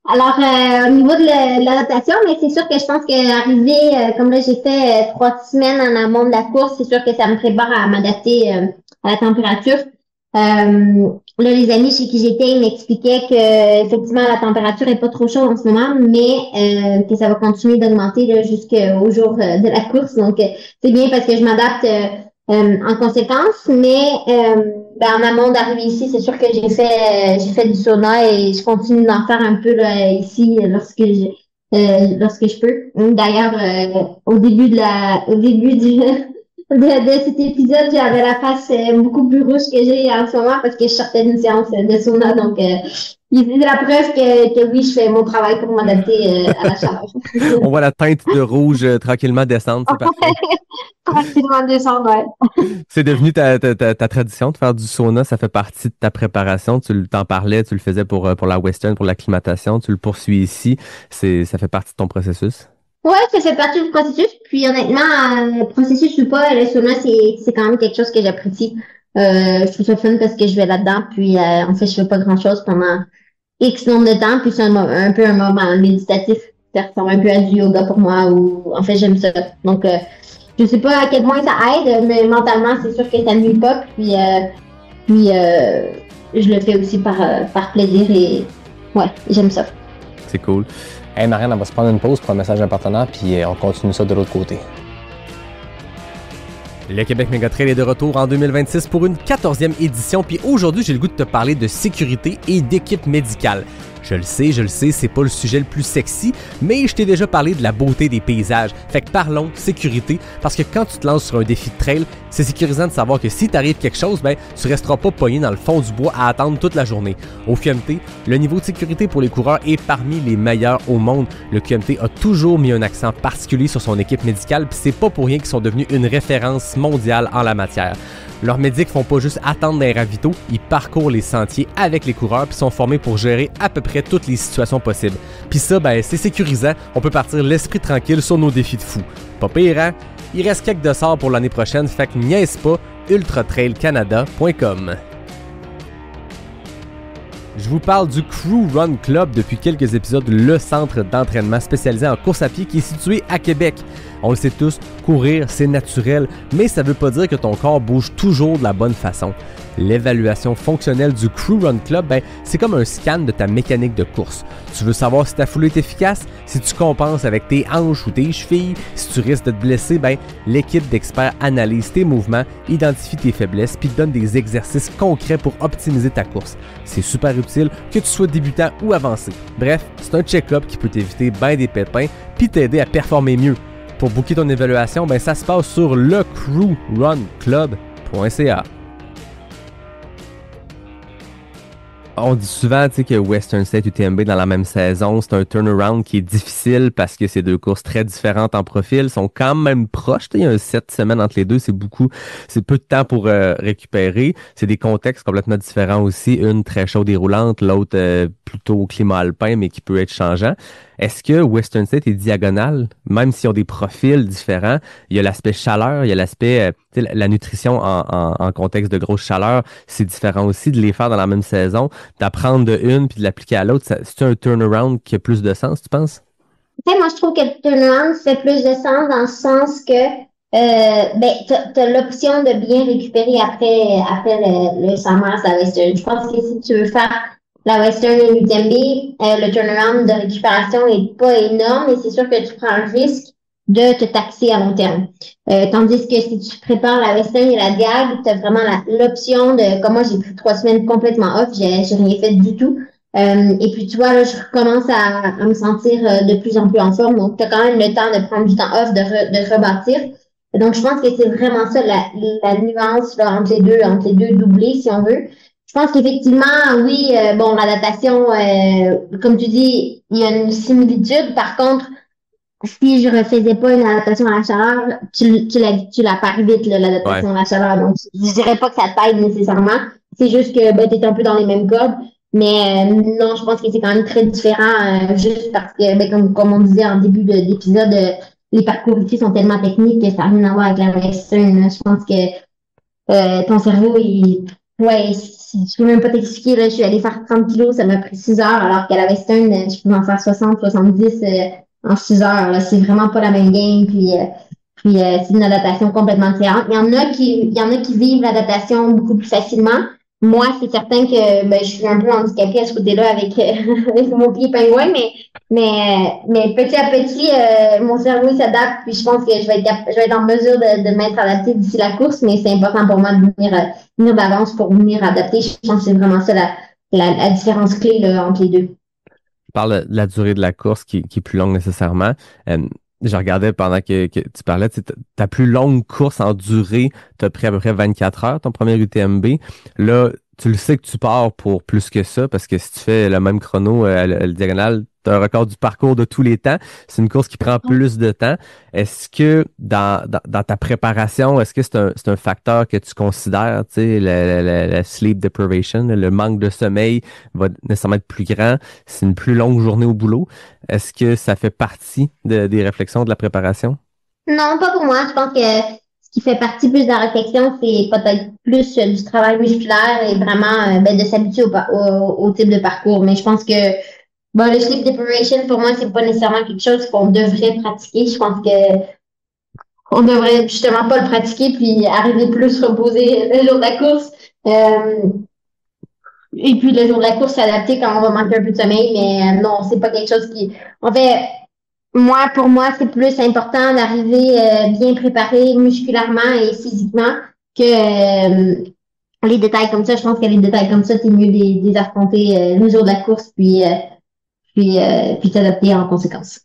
Alors, au niveau de l'adaptation, mais c'est sûr que je pense qu'arriver, comme là, j'ai fait 3 semaines en amont de la course, c'est sûr que ça me prépare à m'adapter à la température. Là, les amis chez qui j'étais, ils m'expliquaient que effectivement la température est pas trop chaude en ce moment, mais que ça va continuer d'augmenter là, jusqu'au jour de la course. Donc, c'est bien parce que je m'adapte en conséquence, mais en amont d'arriver ici, c'est sûr que j'ai fait du sauna et je continue d'en faire un peu là, ici lorsque je peux. D'ailleurs, au début de cet épisode, j'avais la face beaucoup plus rouge que j'ai en ce moment parce que je sortais d'une séance de sauna. Donc, C'est la preuve que oui, je fais mon travail pour m'adapter à la chaleur. On voit la teinte de rouge tranquillement descendre, c'est parfait. Tranquillement descendre, ouais. C'est devenu ta tradition de faire du sauna, ça fait partie de ta préparation. Tu t'en parlais, tu le faisais pour la Western, pour l'acclimatation, tu le poursuis ici. Ça fait partie de ton processus? Ouais, ça fait partie du processus. Puis honnêtement, processus ou pas, le sauna, c'est quand même quelque chose que j'apprécie. Je trouve ça fun parce que je vais là-dedans. Puis en fait, je fais pas grand-chose pendant X nombre de temps. Puis c'est un peu un moment méditatif. Ça ressemble un peu à du yoga pour moi. Ou en fait, j'aime ça. Donc, je sais pas à quel point ça aide, mais mentalement, c'est sûr que ça nuit pas. Puis je le fais aussi par plaisir et ouais, j'aime ça. C'est cool. Hey Marianne, on va se prendre une pause pour un message important, puis on continue ça de l'autre côté. Le Québec Mégatrail est de retour en 2026 pour une 14e édition, puis aujourd'hui, j'ai le goût de te parler de sécurité et d'équipe médicale. Je le sais, c'est pas le sujet le plus sexy, mais je t'ai déjà parlé de la beauté des paysages. Fait que parlons sécurité, parce que quand tu te lances sur un défi de trail, c'est sécurisant de savoir que si t'arrive quelque chose, tu resteras pas pogné dans le fond du bois à attendre toute la journée. Au QMT, le niveau de sécurité pour les coureurs est parmi les meilleurs au monde. Le QMT a toujours mis un accent particulier sur son équipe médicale, puis c'est pas pour rien qu'ils sont devenus une référence mondiale en la matière. Leurs médics font pas juste attendre des ravitaux, ils parcourent les sentiers avec les coureurs puis sont formés pour gérer à peu près toutes les situations possibles. Puis ça, c'est sécurisant, on peut partir l'esprit tranquille sur nos défis de fou. Pas pire, hein? Il reste quelques dossards pour l'année prochaine, fait que niaise pas, ultratrailcanada.com. Je vous parle du Crew Run Club depuis quelques épisodes, le centre d'entraînement spécialisé en course à pied qui est situé à Québec. On le sait tous, courir c'est naturel, mais ça veut pas dire que ton corps bouge toujours de la bonne façon. L'évaluation fonctionnelle du Crew Run Club, c'est comme un scan de ta mécanique de course. Tu veux savoir si ta foulée est efficace, si tu compenses avec tes hanches ou tes chevilles, si tu risques de te blesser, l'équipe d'experts analyse tes mouvements, identifie tes faiblesses puis te donne des exercices concrets pour optimiser ta course. C'est super utile que tu sois débutant ou avancé. Bref, c'est un check-up qui peut t'éviter des pépins puis t'aider à performer mieux. Pour booker ton évaluation, ça se passe sur lecrewrunclub.ca. On dit souvent que Western State et UTMB dans la même saison, c'est un turnaround qui est difficile parce que c'est deux courses très différentes en profil, sont quand même proches. Il y a 7 semaines entre les deux, c'est peu de temps pour récupérer. C'est des contextes complètement différents aussi. Une très chaude et roulante, l'autre plutôt au climat alpin, mais qui peut être changeant. Est-ce que Western State est diagonal, même s'ils ont des profils différents? Il y a l'aspect chaleur, il y a l'aspect, la nutrition en contexte de grosse chaleur, c'est différent aussi de les faire dans la même saison, d'apprendre de une puis de l'appliquer à l'autre. C'est un turnaround qui a plus de sens, tu penses? Moi, je trouve que le turnaround fait plus de sens dans le sens que t'as l'option de bien récupérer après le summer à la Western. Je pense que si tu veux faire la Western et l'UTMB, le turnaround de récupération est pas énorme, mais c'est sûr que tu prends le risque de te taxer à long terme. Tandis que si tu prépares la Western et la Diag, tu as vraiment l'option de, comme moi j'ai pris 3 semaines complètement off, j'ai rien fait du tout. Et puis tu vois, là, je recommence à me sentir de plus en plus en forme. Donc, tu as quand même le temps de prendre du temps off, de rebâtir. Donc, je pense que c'est vraiment ça la nuance là, entre les deux doublés, si on veut. Je pense qu'effectivement, oui, l'adaptation, comme tu dis, il y a une similitude. Par contre, si je refaisais pas une adaptation à la chaleur, tu la perds vite, là, l'adaptation à la chaleur. Donc, je dirais pas que ça t'aide nécessairement. C'est juste que t'es un peu dans les mêmes cordes. Mais non, je pense que c'est quand même très différent, juste parce que, comme on disait en début d'épisode, les parcours ici sont tellement techniques que ça n'a rien à voir avec la Western. Je pense que ton cerveau, je peux même pas t'expliquer, là, je suis allée faire 30 kilos, ça m'a pris 6 heures, alors qu'à la Western, je peux en faire 60, 70 en 6 heures. Là. C'est vraiment pas la même game, puis c'est une adaptation complètement différente. Il y en a qui vivent l'adaptation beaucoup plus facilement. Moi, c'est certain que je suis un peu handicapée à ce côté-là avec mon pied pingouin, mais petit à petit, mon cerveau s'adapte, puis je pense que je vais être en mesure de m'être adaptée d'ici la course, mais c'est important pour moi de venir d'avance pour venir adapter. Je pense que c'est vraiment ça la différence clé là, entre les deux. Je parle de la durée de la course qui est plus longue nécessairement. Je regardais pendant que tu parlais, ta plus longue course en durée, tu as pris à peu près 24 heures, ton premier UTMB. Là, tu le sais que tu pars pour plus que ça, parce que si tu fais le même chrono le diagonale, tu as un record du parcours de tous les temps. C'est une course qui prend plus de temps. Est-ce que dans ta préparation, est-ce que c'est un facteur que tu considères, tu sais, la sleep deprivation, le manque de sommeil va nécessairement être plus grand, c'est une plus longue journée au boulot. Est-ce que ça fait partie des réflexions de la préparation? Non, pas pour moi. Je pense que ce qui fait partie plus de la réflexion, c'est peut-être plus du travail musculaire et vraiment de s'habituer au type de parcours. Mais je pense que bon, le sleep deprivation, pour moi, c'est pas nécessairement quelque chose qu'on devrait pratiquer. Je pense que on devrait justement pas le pratiquer puis arriver plus reposé le jour de la course. Et puis le jour de la course, s'adapter quand on va manquer un peu de sommeil. Mais non, c'est pas quelque chose qui... En fait, pour moi, c'est plus important d'arriver bien préparé musculairement et physiquement que les détails comme ça. Je pense que les détails comme ça, c'est mieux de les affronter le jour de la course puis s'adapter en conséquence.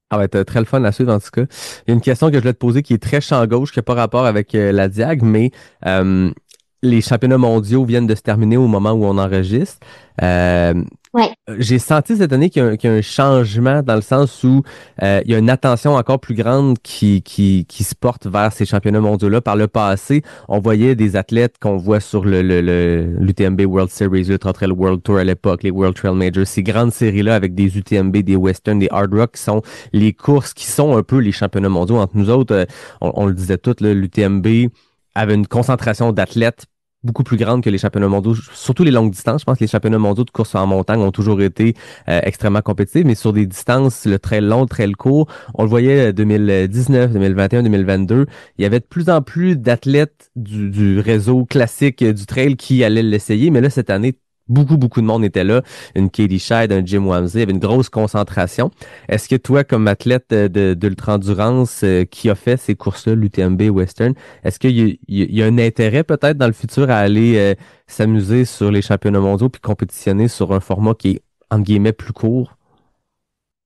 Ah ouais, très le fun à suivre en tout cas. Il y a une question que je voulais te poser qui est très champ gauche, qui n'a pas rapport avec la Diag, mais les championnats mondiaux viennent de se terminer au moment où on enregistre. Ouais. J'ai senti cette année qu'il y a un changement dans le sens où il y a une attention encore plus grande qui se porte vers ces championnats mondiaux-là. Par le passé, on voyait des athlètes qu'on voit sur l'UTMB World Series, l'Ultra Trail World Tour à l'époque, les World Trail Majors, ces grandes séries-là avec des UTMB, des Western, des Hard Rock qui sont les courses qui sont un peu les championnats mondiaux. Entre nous autres, on le disait tout, l'UTMB avait une concentration d'athlètes beaucoup plus grande que les championnats mondiaux, surtout les longues distances. Je pense que les championnats mondiaux de course en montagne ont toujours été extrêmement compétitifs, mais sur des distances, le trail long, le trail court, on le voyait 2019, 2021, 2022, il y avait de plus en plus d'athlètes du réseau classique du trail qui allaient l'essayer, mais là, cette année, beaucoup de monde était là. Une Katie Scheid, un Jim Wamsley, il y avait une grosse concentration. Est-ce que toi, comme athlète de l'ultra-endurance qui a fait ces courses-là, l'UTMB, Western, est-ce qu'il y a un intérêt peut-être dans le futur à aller s'amuser sur les championnats mondiaux puis compétitionner sur un format qui est, entre guillemets, plus court?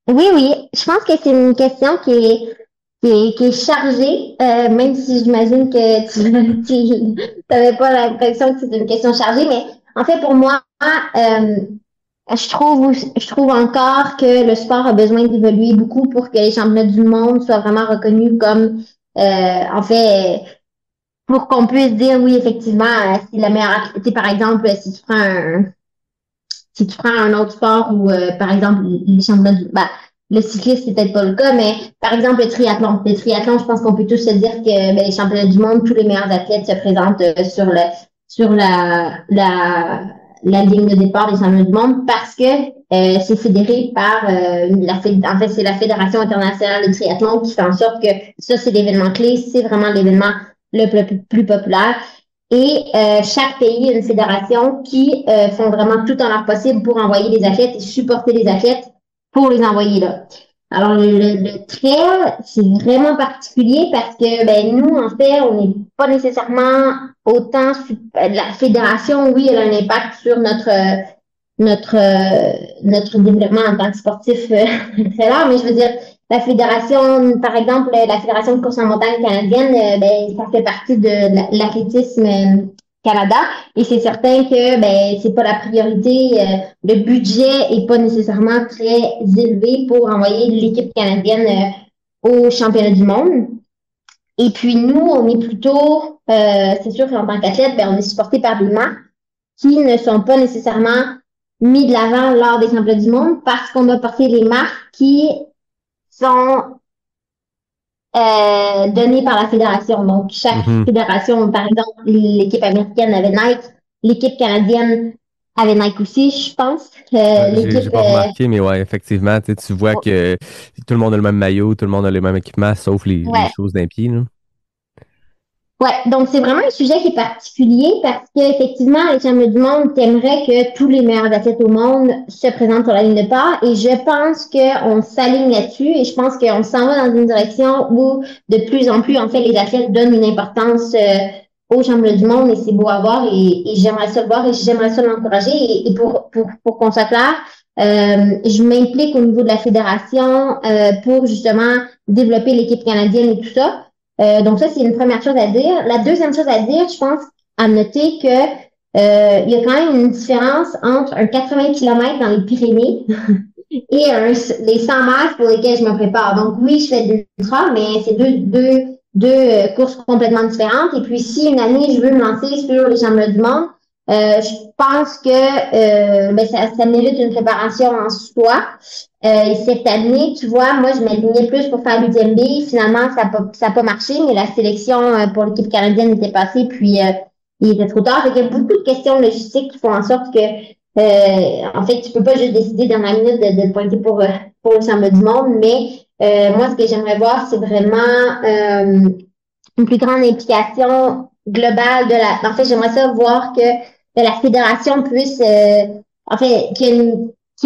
Oui. Je pense que c'est une question qui est chargée, même si j'imagine que tu n'avais pas l'impression que c'était une question chargée, mais en fait, pour moi, je trouve encore que le sport a besoin d'évoluer beaucoup pour que les championnats du monde soient vraiment reconnus comme, en fait, pour qu'on puisse dire, oui, effectivement, c'est la meilleure activité. Par exemple, si tu prends un autre sport où, par exemple, les championnats le cyclisme, c'est peut-être pas le cas, mais par exemple, le triathlon. Le triathlon, je pense qu'on peut tous se dire que les championnats du monde, tous les meilleurs athlètes se présentent sur la ligne de départ des championnats du monde parce que c'est fédéré par en fait, c'est la Fédération internationale de triathlon qui fait en sorte que ça, c'est l'événement clé, c'est vraiment l'événement le plus populaire. Et chaque pays a une fédération qui font vraiment tout en leur possible pour envoyer les athlètes et supporter les athlètes pour les envoyer là. Alors, le trail, c'est vraiment particulier parce que nous, en fait, on n'est pas nécessairement autant... La fédération, oui, elle a un impact sur notre développement en tant que sportif trailer, mais je veux dire, la fédération, par exemple, la Fédération de course en montagne canadienne, ça fait partie de l'athlétisme Canada, et c'est certain que c'est pas la priorité. Le budget est pas nécessairement très élevé pour envoyer l'équipe canadienne au championnat du monde. Et puis nous, on est plutôt, c'est sûr qu'en tant qu'athlète, on est supporté par des marques qui ne sont pas nécessairement mis de l'avant lors des championnats du monde parce qu'on a porté les marques qui sont données par la fédération. Donc, chaque fédération, par exemple, l'équipe américaine avait Nike, l'équipe canadienne avait Nike aussi, je pense. J'ai pas remarqué, mais ouais, effectivement, tu vois que tout le monde a le même maillot, tout le monde a le même équipement, sauf les choses d'un pied, là. Ouais, donc c'est vraiment un sujet qui est particulier parce qu'effectivement, les championnats du monde t'aimeraient que tous les meilleurs athlètes au monde se présentent sur la ligne de départ et je pense qu'on s'aligne là-dessus et je pense qu'on s'en va dans une direction où de plus en plus, en fait, les athlètes donnent une importance aux championnats du monde et c'est beau à voir et j'aimerais ça le voir et j'aimerais ça l'encourager et pour qu'on soit clair, je m'implique au niveau de la fédération pour justement développer l'équipe canadienne et tout ça. Donc ça, c'est une première chose à dire. La deuxième chose à dire, je pense, à noter que il y a quand même une différence entre un 80 km dans les Pyrénées et les 100 miles pour lesquels je me prépare. Donc oui, je fais de l'ultra, mais c'est deux courses complètement différentes. Et puis si une année, je veux me lancer sur les championnats du monde, je pense que ça mérite une préparation en soi. Et cette année, tu vois, moi, je m'alignais plus pour faire l'UTMB. Finalement, ça a pas marché, mais la sélection pour l'équipe canadienne était passée, puis il était trop tard. Fait qu'il y a beaucoup de questions logistiques qui font en sorte que, en fait, tu peux pas juste décider dans la minute de te pointer pour le championnat du monde, mais moi, ce que j'aimerais voir, c'est vraiment une plus grande implication globale de la. En fait, j'aimerais ça voir que la fédération puisse, en fait, qu'il y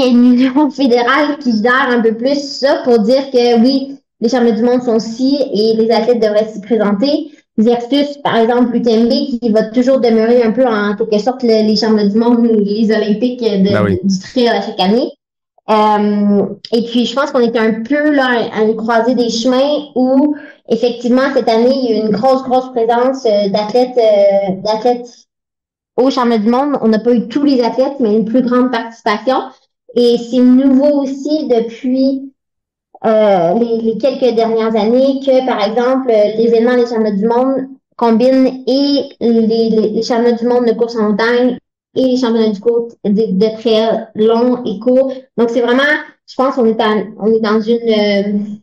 ait une union fédérale qui gère un peu plus ça pour dire que oui, les championnats du monde sont ci et les athlètes devraient s'y présenter. Versus, par exemple, l'UTMB qui va toujours demeurer un peu en quelque sorte les championnats du monde, les Olympiques du trail à chaque année. Et puis, je pense qu'on est un peu là à une croisée des chemins où, effectivement, cette année, il y a eu une grosse présence d'athlètes au championnat du monde. On n'a pas eu tous les athlètes, mais une plus grande participation. Et c'est nouveau aussi depuis les quelques dernières années que, par exemple, l'événement des championnats du monde combine et les championnats du monde de course en montagne et les championnats du cours de trail long et court. Donc, c'est vraiment, je pense qu'on est dans une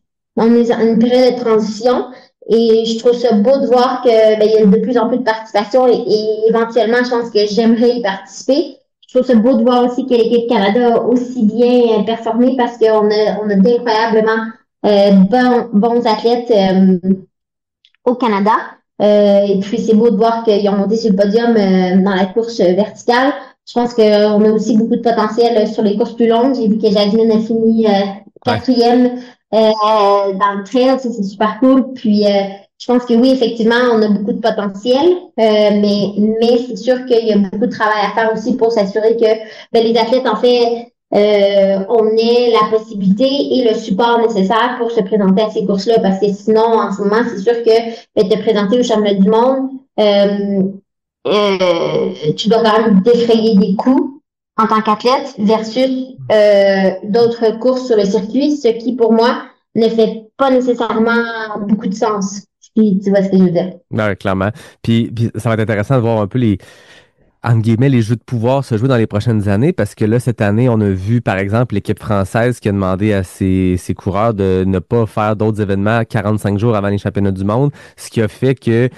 période de transition. Et je trouve ça beau de voir que il y a de plus en plus de participation et éventuellement, je pense que j'aimerais y participer. Je trouve ça beau de voir aussi que l'équipe Canada a aussi bien performé parce qu'on a d'incroyablement bons athlètes au Canada. Et puis, c'est beau de voir qu'ils ont monté sur le podium dans la course verticale. Je pense qu'on a aussi beaucoup de potentiel sur les courses plus longues. J'ai vu que Jasmine a fini quatrième dans le trail. Ça, c'est super cool. Puis, je pense que oui, effectivement, on a beaucoup de potentiel, mais c'est sûr qu'il y a beaucoup de travail à faire aussi pour s'assurer que les athlètes, en fait, on ait la possibilité et le support nécessaire pour se présenter à ces courses-là. Parce que sinon, en ce moment, c'est sûr que te présenter au championnat du monde, tu dois quand même défrayer des coûts en tant qu'athlète versus d'autres courses sur le circuit, ce qui, pour moi, ne fait pas nécessairement beaucoup de sens. Tu vois ce que je veux dire? Ouais, clairement. Puis ça va être intéressant de voir un peu entre guillemets, les jeux de pouvoir se jouer dans les prochaines années parce que là, cette année, on a vu, par exemple, l'équipe française qui a demandé à ses coureurs de ne pas faire d'autres événements 45 jours avant les championnats du monde, ce qui a fait que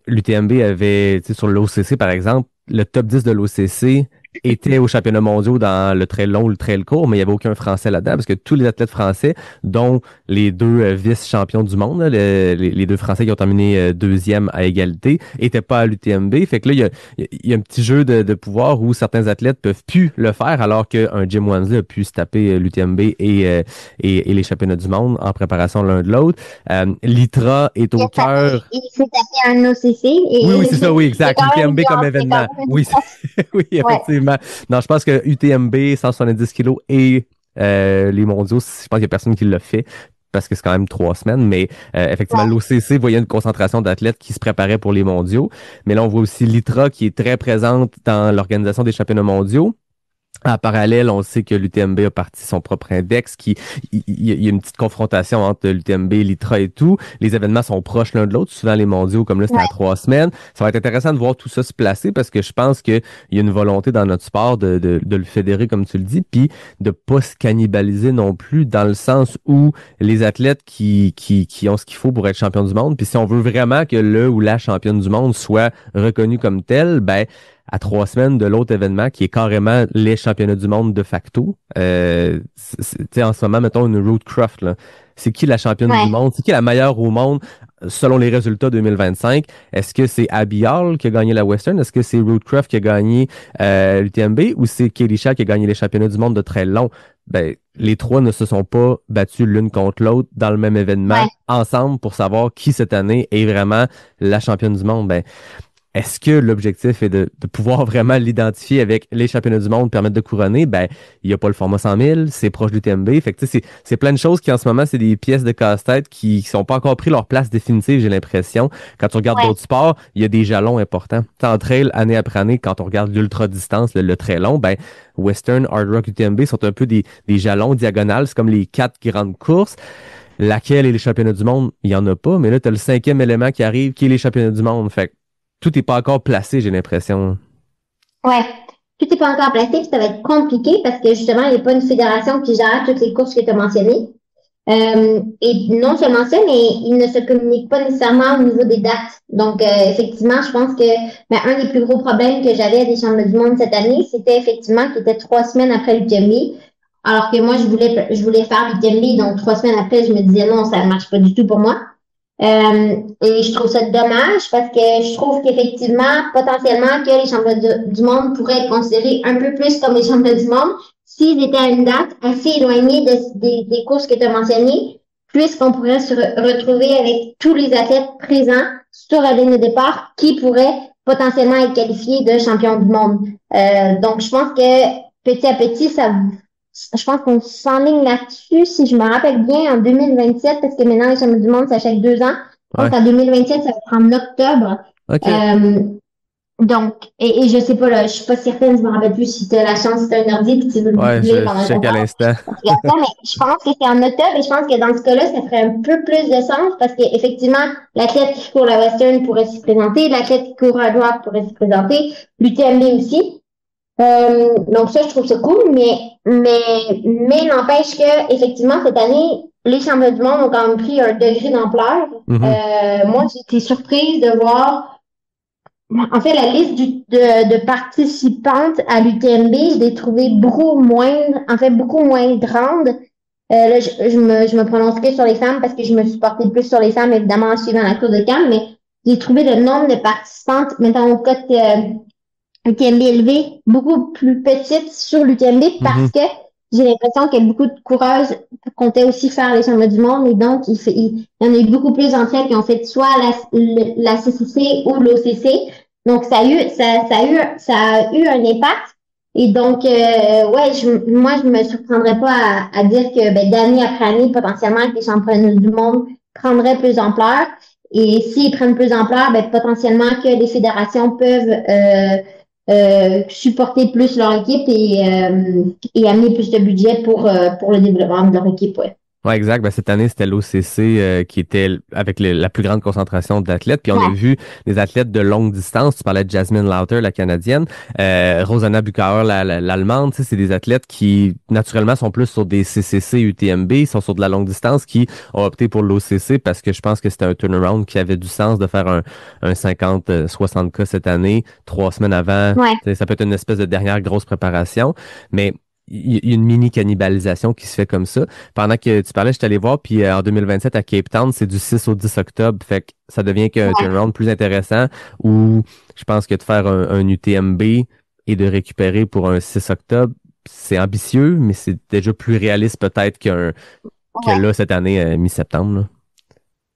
l'UTMB avait, tu sais, sur l'OCC, par exemple, le top 10 de l'OCC était aux championnats mondiaux dans le trail long ou le trail court, mais il n'y avait aucun Français là-dedans parce que tous les athlètes français, dont les deux vice-champions du monde, là, les deux Français qui ont terminé deuxième à égalité, n'étaient pas à l'UTMB. Fait que là, il y a un petit jeu de pouvoir où certains athlètes peuvent plus le faire alors qu'un Jim Wansley a pu se taper l'UTMB et les championnats du monde en préparation l'un de l'autre. L'ITRA est au cœur... Il s'est tapé un OCC. Oui, c'est ça, oui, exact. L'UTMB comme événement. Oui, oui, effectivement. Ouais. Non, je pense que UTMB, 170 kilos et les mondiaux, je pense qu'il n'y a personne qui l'a fait parce que c'est quand même 3 semaines, mais effectivement, l'OCC voyait une concentration d'athlètes qui se préparaient pour les mondiaux. Mais là, on voit aussi l'ITRA qui est très présente dans l'organisation des championnats mondiaux. En parallèle, on sait que l'UTMB a parti son propre index, il y a une petite confrontation entre l'UTMB, l'ITRA et tout. Les événements sont proches l'un de l'autre, souvent les mondiaux, comme là, c'était à 3 semaines. Ça va être intéressant de voir tout ça se placer parce que je pense qu'il y a une volonté dans notre sport de le fédérer, comme tu le dis, puis de pas se cannibaliser non plus dans le sens où les athlètes qui ont ce qu'il faut pour être champion du monde, puis si on veut vraiment que le ou la championne du monde soit reconnue comme telle, ben, à 3 semaines de l'autre événement qui est carrément les championnats du monde de facto. Tu sais, en ce moment, mettons une Rootcroft, là. C'est qui la championne du monde? C'est qui la meilleure au monde selon les résultats 2025? Est-ce que c'est Abby Hall qui a gagné la Western? Est-ce que c'est Rootcroft qui a gagné l'UTMB? Ou c'est Katie Shaw qui a gagné les championnats du monde de trail long? Ben, les trois ne se sont pas battus l'une contre l'autre dans le même événement ensemble pour savoir qui cette année est vraiment la championne du monde. Ben, Est-ce que l'objectif est de pouvoir vraiment l'identifier avec les championnats du monde, permettre de couronner? Ben, il n'y a pas le format 100 000, c'est proche du TMB. Fait que, tu sais, c'est plein de choses qui, en ce moment, c'est des pièces de casse-tête qui sont pas encore pris leur place définitive, j'ai l'impression. Quand tu regardes d'autres sports, il y a des jalons importants. En trail, année après année, quand on regarde l'ultra-distance, le très long, ben, Western, Hard Rock, UTMB sont un peu des jalons diagonales. C'est comme les 4 grandes courses. Laquelle est les championnats du monde? Il y en a pas, mais là, tu as le 5e élément qui arrive, qui est les championnats du monde. Fait que tout n'est pas encore placé, j'ai l'impression. Ouais. Tout n'est pas encore placé, puis ça va être compliqué parce que justement, il n'y a pas une fédération qui gère toutes les courses que tu as mentionnées. Et non seulement ça, mais ils ne se communiquent pas nécessairement au niveau des dates. Donc, effectivement, je pense que un des plus gros problèmes que j'avais à des championnats du monde cette année, c'était effectivement qu'il était 3 semaines après l'UTMB. Alors que moi, je voulais faire l'UTMB, donc 3 semaines après, je me disais non, ça ne marche pas du tout pour moi. Et je trouve ça dommage parce que je trouve qu'effectivement, potentiellement, que les championnats du monde pourraient être considérés un peu plus comme les championnats du monde s'ils étaient à une date assez éloignée des courses que tu as mentionnées, puisqu'on pourrait se retrouver avec tous les athlètes présents sur la ligne de départ qui pourraient potentiellement être qualifiés de champions du monde. Donc, je pense que petit à petit, je pense qu'on s'enligne là-dessus, si je me rappelle bien, en 2027, parce que maintenant, les championnats du monde, c'est à chaque 2 ans. Donc, en 2027, ça va être en octobre. Okay. Donc, et je sais pas, là, je suis pas certaine, je me rappelle plus si tu as la chance, si tu as un ordi, puis tu veux le googler pendant check à l'instant. Mais je pense que c'est en octobre, et je pense que dans ce cas-là, ça ferait un peu plus de sens, parce qu'effectivement, l'athlète qui court la Western pourrait s'y présenter, l'athlète qui court à droite pourrait s'y présenter, l'UTMB aussi. Donc ça, je trouve ça cool, mais n'empêche que effectivement cette année, les championnats du monde ont quand même pris un degré d'ampleur. Moi, j'ai été surprise de voir, en fait, la liste de participantes à l'UTMB, je l'ai trouvée beaucoup moins grande. Là, je me prononce que sur les femmes parce que je me suis portée plus sur les femmes, évidemment, en suivant la course de Cannes, mais j'ai trouvé le nombre de participantes, mettons au côté UTMB élevé, beaucoup plus petite sur l'UTMB parce que j'ai l'impression que beaucoup de coureuses comptaient aussi faire les championnats du monde et donc il y en a eu beaucoup plus d'entre elles qui ont fait soit la CCC ou l'OCC. Donc ça a eu un impact et donc moi je me surprendrais pas à dire que d'année après année potentiellement que les championnats du monde prendraient plus d'ampleur et s'ils prennent plus d'ampleur, potentiellement que les fédérations peuvent supporter plus leur équipe et amener plus de budget pour le développement de leur équipe, ouais. Oui, exact. Cette année, c'était l'OCC qui était avec la plus grande concentration d'athlètes. Puis on a vu des athlètes de longue distance. Tu parlais de Jasmine Lauter, la Canadienne. Rosanna Bukauer, l'Allemande. C'est des athlètes qui, naturellement, sont plus sur des CCC, UTMB, sont sur de la longue distance, qui ont opté pour l'OCC parce que je pense que c'était un turnaround qui avait du sens de faire un 50-60K cette année, 3 semaines avant. Ouais. Ça peut être une espèce de dernière grosse préparation. Mais il y a une mini cannibalisation qui se fait comme ça. Pendant que tu parlais, je suis allé voir, puis en 2027 à Cape Town, c'est du 6 au 10 octobre. Fait que ça devient qu'un turnaround plus intéressant où je pense que de faire un UTMB et de récupérer pour un 6 octobre, c'est ambitieux, mais c'est déjà plus réaliste peut-être que là, cette année, mi-septembre.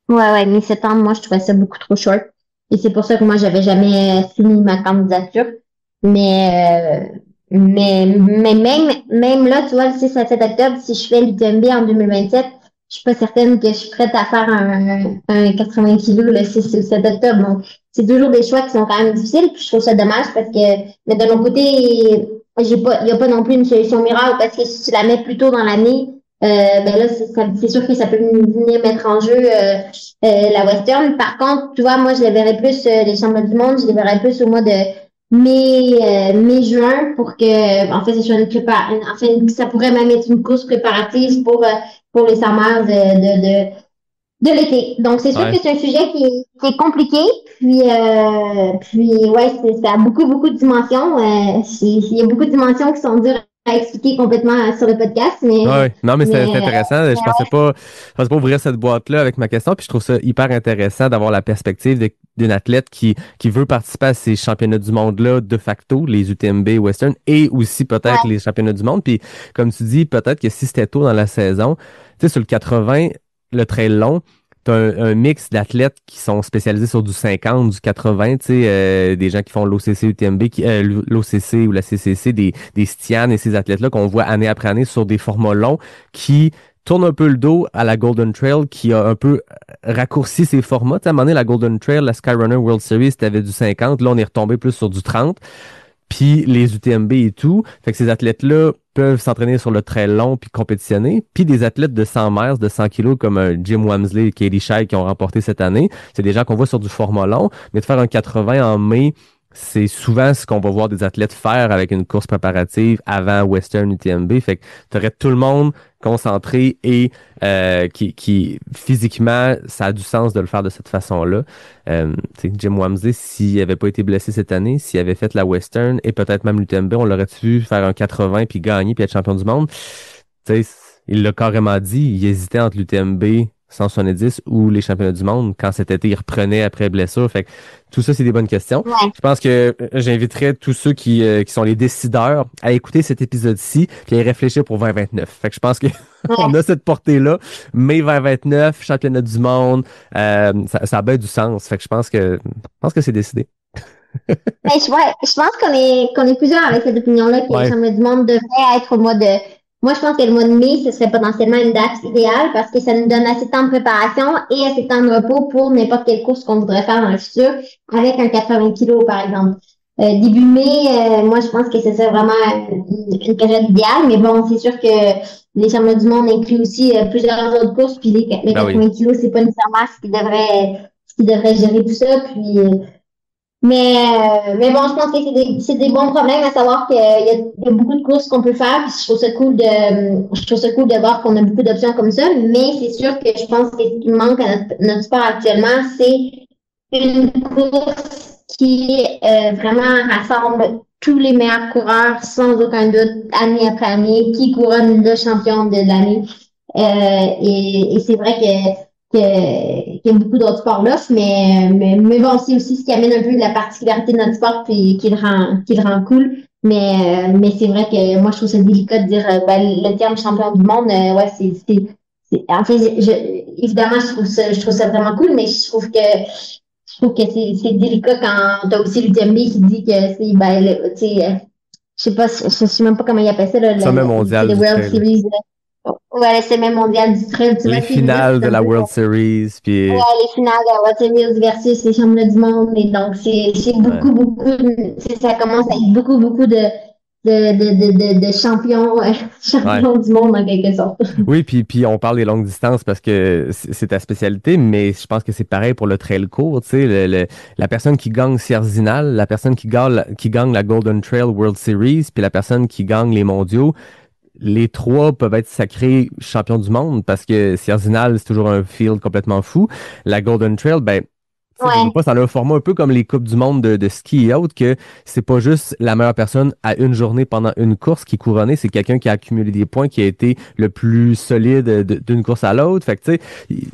Là. Ouais, mi-septembre, moi, je trouvais ça beaucoup trop short. Et c'est pour ça que moi, j'avais jamais soumis ma candidature. Mais même là, tu vois, le 6 à 7 octobre, si je fais l'UTMB en 2027, je suis pas certaine que je suis prête à faire un 80 kilos le 6 ou 7 octobre. Donc, c'est toujours des choix qui sont quand même difficiles. Puis je trouve ça dommage parce que, mais de l'autre côté, il y a pas non plus une solution miracle parce que si tu la mets plus tôt dans l'année, là, c'est sûr que ça peut venir mettre en jeu la Western. Par contre, tu vois, moi, je les verrais plus, les championnats du monde, je les verrais plus au mois de mai-juin pour que, en fait, ça pourrait même être une course préparative pour les sommers de l'été. Donc, c'est sûr que c'est un sujet qui est compliqué. Puis ça a beaucoup de dimensions. Il y a beaucoup de dimensions qui sont dures à expliquer complètement sur le podcast, mais... Non, mais c'est intéressant. Je pensais pas ouvrir cette boîte-là avec ma question, puis je trouve ça hyper intéressant d'avoir la perspective d'une athlète qui veut participer à ces championnats du monde-là de facto, les UTMB Western, et aussi peut-être les championnats du monde. Puis, comme tu dis, peut-être que si c'était tôt dans la saison, tu sais, sur le 80, le trail long, t'as un mix d'athlètes qui sont spécialisés sur du 50, du 80, tu sais, des gens qui font l'OCC, UTMB, l'OCC ou la CCC, des Stian et ces athlètes-là qu'on voit année après année sur des formats longs qui tournent un peu le dos à la Golden Trail qui a un peu raccourci ses formats. Tu sais, à un moment donné, la Golden Trail, la Skyrunner World Series, t'avais du 50. Là, on est retombé plus sur du 30. Puis les UTMB et tout. Fait que ces athlètes-là peuvent s'entraîner sur le trail long puis compétitionner. Puis des athlètes de 100 miles, de 100 kilos comme Jim Wamsley et Katie Scheidt qui ont remporté cette année. C'est des gens qu'on voit sur du format long. Mais de faire un 80 en mai, c'est souvent ce qu'on va voir des athlètes faire avec une course préparative avant Western UTMB. Fait que tu aurais tout le monde concentré et qui physiquement, ça a du sens de le faire de cette façon-là. Jim Wamsley, s'il n'avait pas été blessé cette année, s'il avait fait la Western et peut-être même l'UTMB, on l'aurait-tu vu faire un 80 puis gagner puis être champion du monde? T'sais, il l'a carrément dit, il hésitait entre l'UTMB 170 ou les championnats du monde. Quand cet été, il reprenait après blessure. Fait que tout ça, c'est des bonnes questions. Ouais. Je pense que j'inviterais tous ceux qui sont les décideurs à écouter cet épisode-ci puis à y réfléchir pour 2029. Fait que je pense que on a cette portée-là. Mai 2029, championnat du monde, ça a bien du sens. Fait que je pense que c'est décidé. Mais je pense qu'on est plusieurs avec cette opinion-là que les championnats du monde devraient être au mois de... Moi, je pense que le mois de mai, ce serait potentiellement une date idéale parce que ça nous donne assez de temps de préparation et assez de temps de repos pour n'importe quelle course qu'on voudrait faire dans le futur avec un 80 kilos, par exemple. Début mai, moi, je pense que ce serait vraiment une période idéale, mais bon, c'est sûr que les championnats du monde incluent aussi plusieurs autres courses, puis les 80 kilos, c'est pas nécessairement ce qui devrait gérer tout ça, puis... Mais bon, je pense que c'est des bons problèmes à savoir qu'il y a beaucoup de courses qu'on peut faire. Puis je trouve ça cool de voir qu'on a beaucoup d'options comme ça. Mais c'est sûr que je pense que ce qui manque à notre sport actuellement, c'est une course qui vraiment rassemble tous les meilleurs coureurs sans aucun doute, année après année, qui couronne le champion de l'année. Et c'est vrai qu'il y a beaucoup d'autres sports là, mais bon, c'est aussi ce qui amène un peu la particularité de notre sport puis qui le rend cool. Mais c'est vrai que moi, je trouve ça délicat de dire le terme champion du monde, ouais, en fait, évidemment, je trouve ça vraiment cool, mais je trouve que c'est délicat quand t'as aussi l'UTMB qui dit que c'est, tu sais, je sais même pas comment il appelle ça, là, sommet mondial le World Series. Ouais, c'est même mondial du trail. Les finales de la World Series. Puis... Ouais, les finales de la World Series versus les championnats du monde. Et donc, c'est beaucoup, ça commence à être beaucoup de champions du monde, en quelque sorte. Oui, puis on parle des longues distances parce que c'est ta spécialité, mais je pense que c'est pareil pour le trail court. Tu sais, la personne qui gagne Sierzinal, la personne qui gagne la Golden Trail World Series, puis la personne qui gagne les mondiaux, les trois peuvent être sacrés champions du monde parce que Sierzinal, c'est toujours un field complètement fou. La Golden Trail, ça a un format un peu comme les Coupes du monde de ski et autres, que c'est pas juste la meilleure personne à une journée pendant une course qui est couronnée, c'est quelqu'un qui a accumulé des points, qui a été le plus solide d'une course à l'autre. Fait que, tu sais,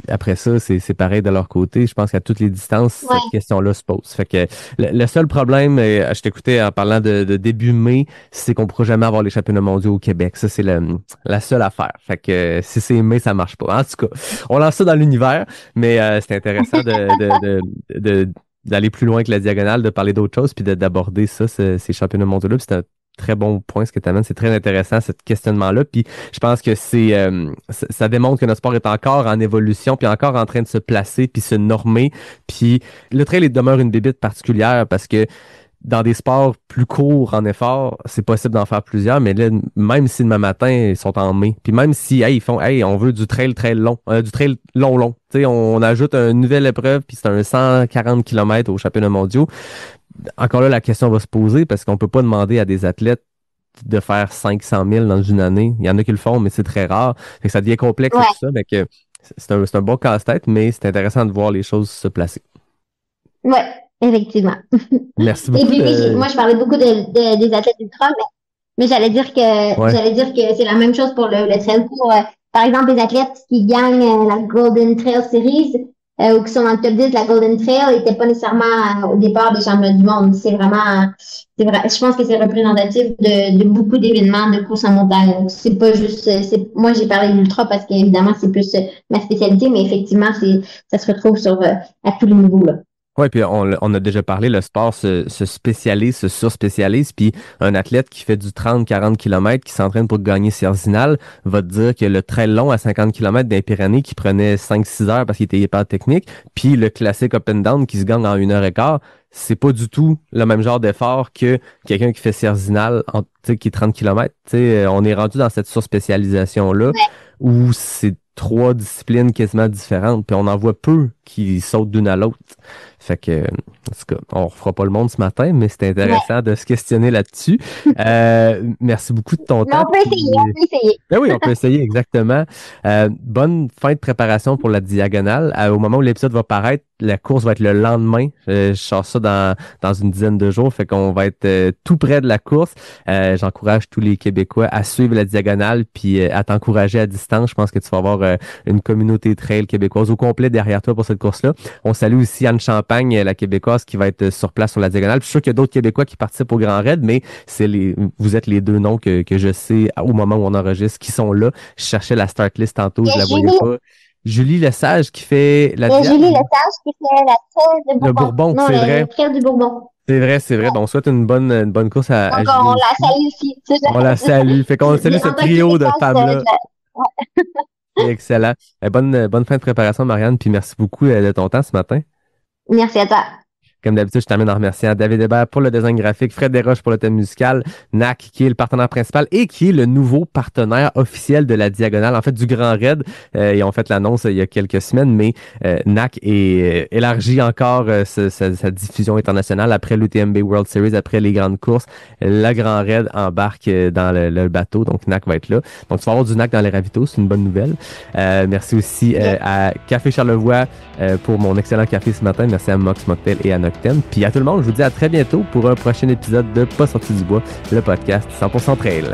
après ça, c'est pareil de leur côté. Je pense qu'à toutes les distances, cette question-là se pose. Fait que le seul problème, je t'écoutais en parlant de début mai, c'est qu'on pourra jamais avoir les championnats mondiaux au Québec. Ça, c'est la seule affaire. Fait que si c'est mai, ça marche pas. En tout cas, on lance ça dans l'univers, mais c'est intéressant d'aller plus loin que la diagonale, de parler d'autres choses, puis d'aborder ça, ces championnats mondiaux-là. C'est un très bon point ce que tu amènes. C'est très intéressant, ce questionnement-là. Puis je pense que ça démontre que notre sport est encore en évolution, puis encore en train de se placer, puis se normer. Puis le trail demeure une bébite particulière parce que dans des sports plus courts en effort, c'est possible d'en faire plusieurs, mais là, même si demain matin, ils sont en mai, puis même si ils font on veut du trail long, du trail long, tu sais, on ajoute une nouvelle épreuve, puis c'est un 140 km aux championnats mondiaux. Encore là, la question va se poser parce qu'on peut pas demander à des athlètes de faire 500 000 dans une année. Il y en a qui le font, mais c'est très rare. Fait que ça devient complexe et tout ça. Fait que c'est un bon casse-tête, mais c'est intéressant de voir les choses se placer. Ouais. Effectivement. Merci beaucoup. Et puis, moi, je parlais beaucoup des athlètes ultra, mais j'allais dire que c'est la même chose pour le trail court. Par exemple, les athlètes qui gagnent la Golden Trail Series, ou qui sont dans le top 10 de la Golden Trail n'étaient pas nécessairement au départ des championnats du monde. C'est vrai. Je pense que c'est représentatif de beaucoup d'événements de course en montagne. Donc, c'est pas juste, moi j'ai parlé d'ultra parce qu'évidemment c'est plus ma spécialité, mais effectivement ça se retrouve à tous les niveaux là. Oui, puis on a déjà parlé, le sport se spécialise, se surspécialise, puis un athlète qui fait du 30-40 km, qui s'entraîne pour gagner Cerzinal, va te dire que le trail long à 50 km des Pyrénées qui prenait 5-6 heures parce qu'il était hyper technique, puis le classique up and down qui se gagne en 1h15, c'est pas du tout le même genre d'effort que quelqu'un qui fait Cerzinal, qui est 30 km. On est rendu dans cette surspécialisation-là où c'est 3 disciplines quasiment différentes, puis on en voit peu qui sautent d'une à l'autre. Fait que, en tout cas, on refera pas le monde ce matin, mais c'est intéressant de se questionner là-dessus. Merci beaucoup de ton temps. On peut essayer. Ben oui, on peut essayer, exactement. Bonne fin de préparation pour la diagonale. Au moment où l'épisode va paraître, la course va être le lendemain. Je sors ça dans une dizaine de jours, fait qu'on va être tout près de la course. J'encourage tous les Québécois à suivre la diagonale puis à t'encourager à distance. Je pense que tu vas avoir une communauté trail québécoise au complet derrière toi pour cette course-là. On salue aussi Anne Champagne, la Québécoise, qui va être sur place sur la diagonale. Puis je suis sûr qu'il y a d'autres Québécois qui participent au Grand Raid, mais vous êtes les 2 noms que je sais au moment où on enregistre qui sont là. Je cherchais la start list tantôt, je la voyais pas. Julie Lesage qui fait la Julie Lesage qui fait la trail de Bourbon. C'est vrai. La trail du Bourbon. C'est vrai. Ouais. Bon, on souhaite une bonne course à Julie. On la salue aussi. On la salue. Fait qu'on salue ce trio de femmes-là. Excellent. Bonne fin de préparation, Marianne, puis merci beaucoup de ton temps ce matin. Merci à toi. Comme d'habitude, je termine en remerciant David Hébert pour le design graphique, Fred Desroches pour le thème musical, NAC qui est le partenaire principal et qui est le nouveau partenaire officiel de la Diagonale, en fait du Grand Raid. Ils ont fait l'annonce il y a quelques semaines, mais NAC élargit encore sa diffusion internationale après l'UTMB World Series, après les grandes courses. Le Grand Raid embarque dans le bateau, donc NAC va être là. Donc tu vas avoir du NAC dans les ravitaux, c'est une bonne nouvelle. Merci aussi à Café Charlevoix pour mon excellent café ce matin. Merci à Mox Mocktail et à Noctem. Puis à tout le monde, je vous dis à très bientôt pour un prochain épisode de Pas sorti du bois, le podcast 100% Trail.